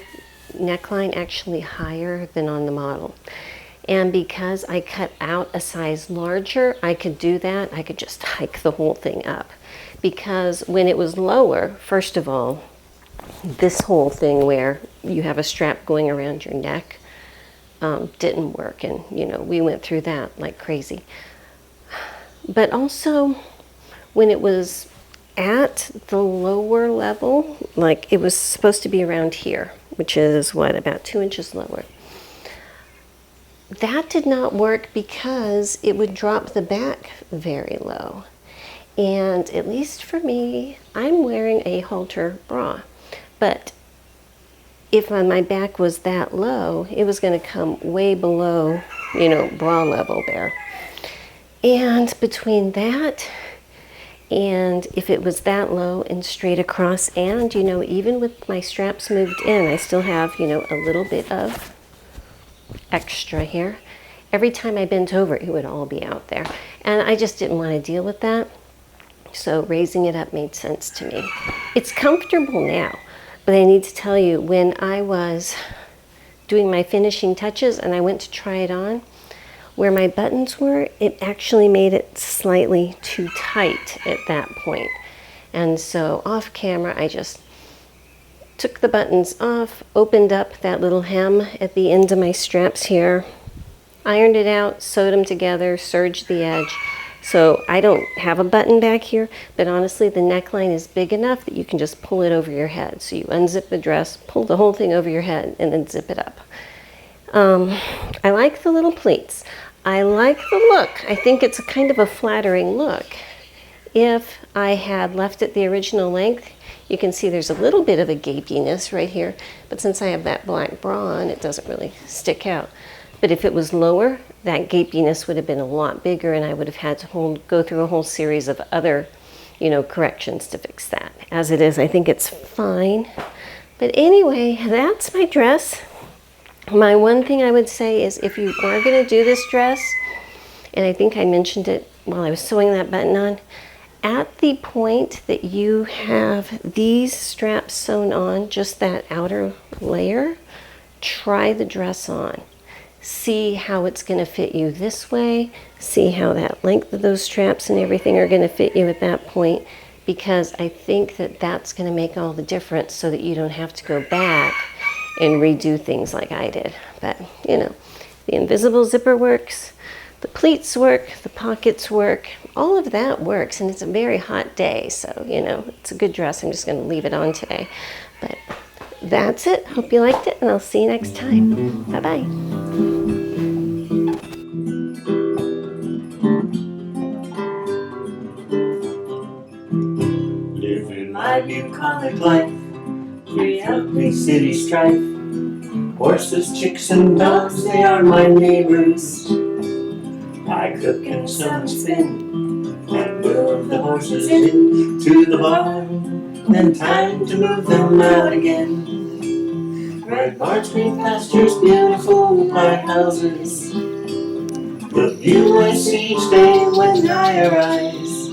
neckline actually higher than on the model. And because I cut out a size larger, I could do that. I could just hike the whole thing up. Because when it was lower, first of all, this whole thing where you have a strap going around your neck didn't work. And, you know, we went through that like crazy. But also, when it was at the lower level, like it was supposed to be around here, which is what, about 2 inches lower. That did not work because it would drop the back very low. And at least for me, I'm wearing a halter bra. But if my back was that low, it was going to come way below, you know, bra level there. And between that and if it was that low and straight across, and, you know, even with my straps moved in, I still have, you know, a little bit of extra here. Every time I bent over, it would all be out there. And I just didn't want to deal with that. So raising it up made sense to me. It's comfortable now, but I need to tell you, when I was doing my finishing touches and I went to try it on, where my buttons were, it actually made it slightly too tight at that point. And so off camera, I just took the buttons off, opened up that little hem at the end of my straps here, ironed it out, sewed them together, serged the edge. So I don't have a button back here, but honestly the neckline is big enough that you can just pull it over your head. So you unzip the dress, pull the whole thing over your head, and then zip it up. I like the little pleats. I like the look. I think it's a kind of a flattering look. If I had left it the original length, you can see there's a little bit of a gapiness right here, but since I have that black bra on, it doesn't really stick out. But if it was lower, that gapiness would have been a lot bigger, and I would have had to go through a whole series of other, you know, corrections to fix that. As it is, I think it's fine. But anyway, that's my dress. My one thing I would say is, if you are going to do this dress, and I think I mentioned it while I was sewing that button on, at the point that you have these straps sewn on, just that outer layer, try the dress on. See how it's going to fit you this way. See how that length of those straps and everything are going to fit you at that point, because I think that that's going to make all the difference, so that you don't have to go back and redo things like I did. But, you know, the invisible zipper works, the pleats work, the pockets work, all of that works, and it's a very hot day, so, you know, it's a good dress. I'm just going to leave it on today. But that's it. Hope you liked it, and I'll see you next time. Bye-bye. Living my bucolic life, free of city strife. Horses, chicks, and dogs, they are my neighbors. I cook and sew and spin, and move the horses into the barn. Then time to move them out again. Red barns, green pastures, beautiful white houses. The view I see each day when I arise.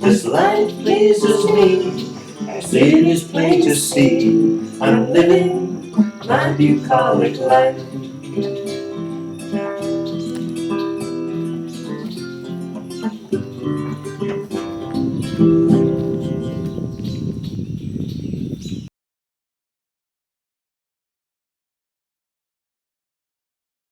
This life pleases me, as it is plain to see. I'm living my bucolic life.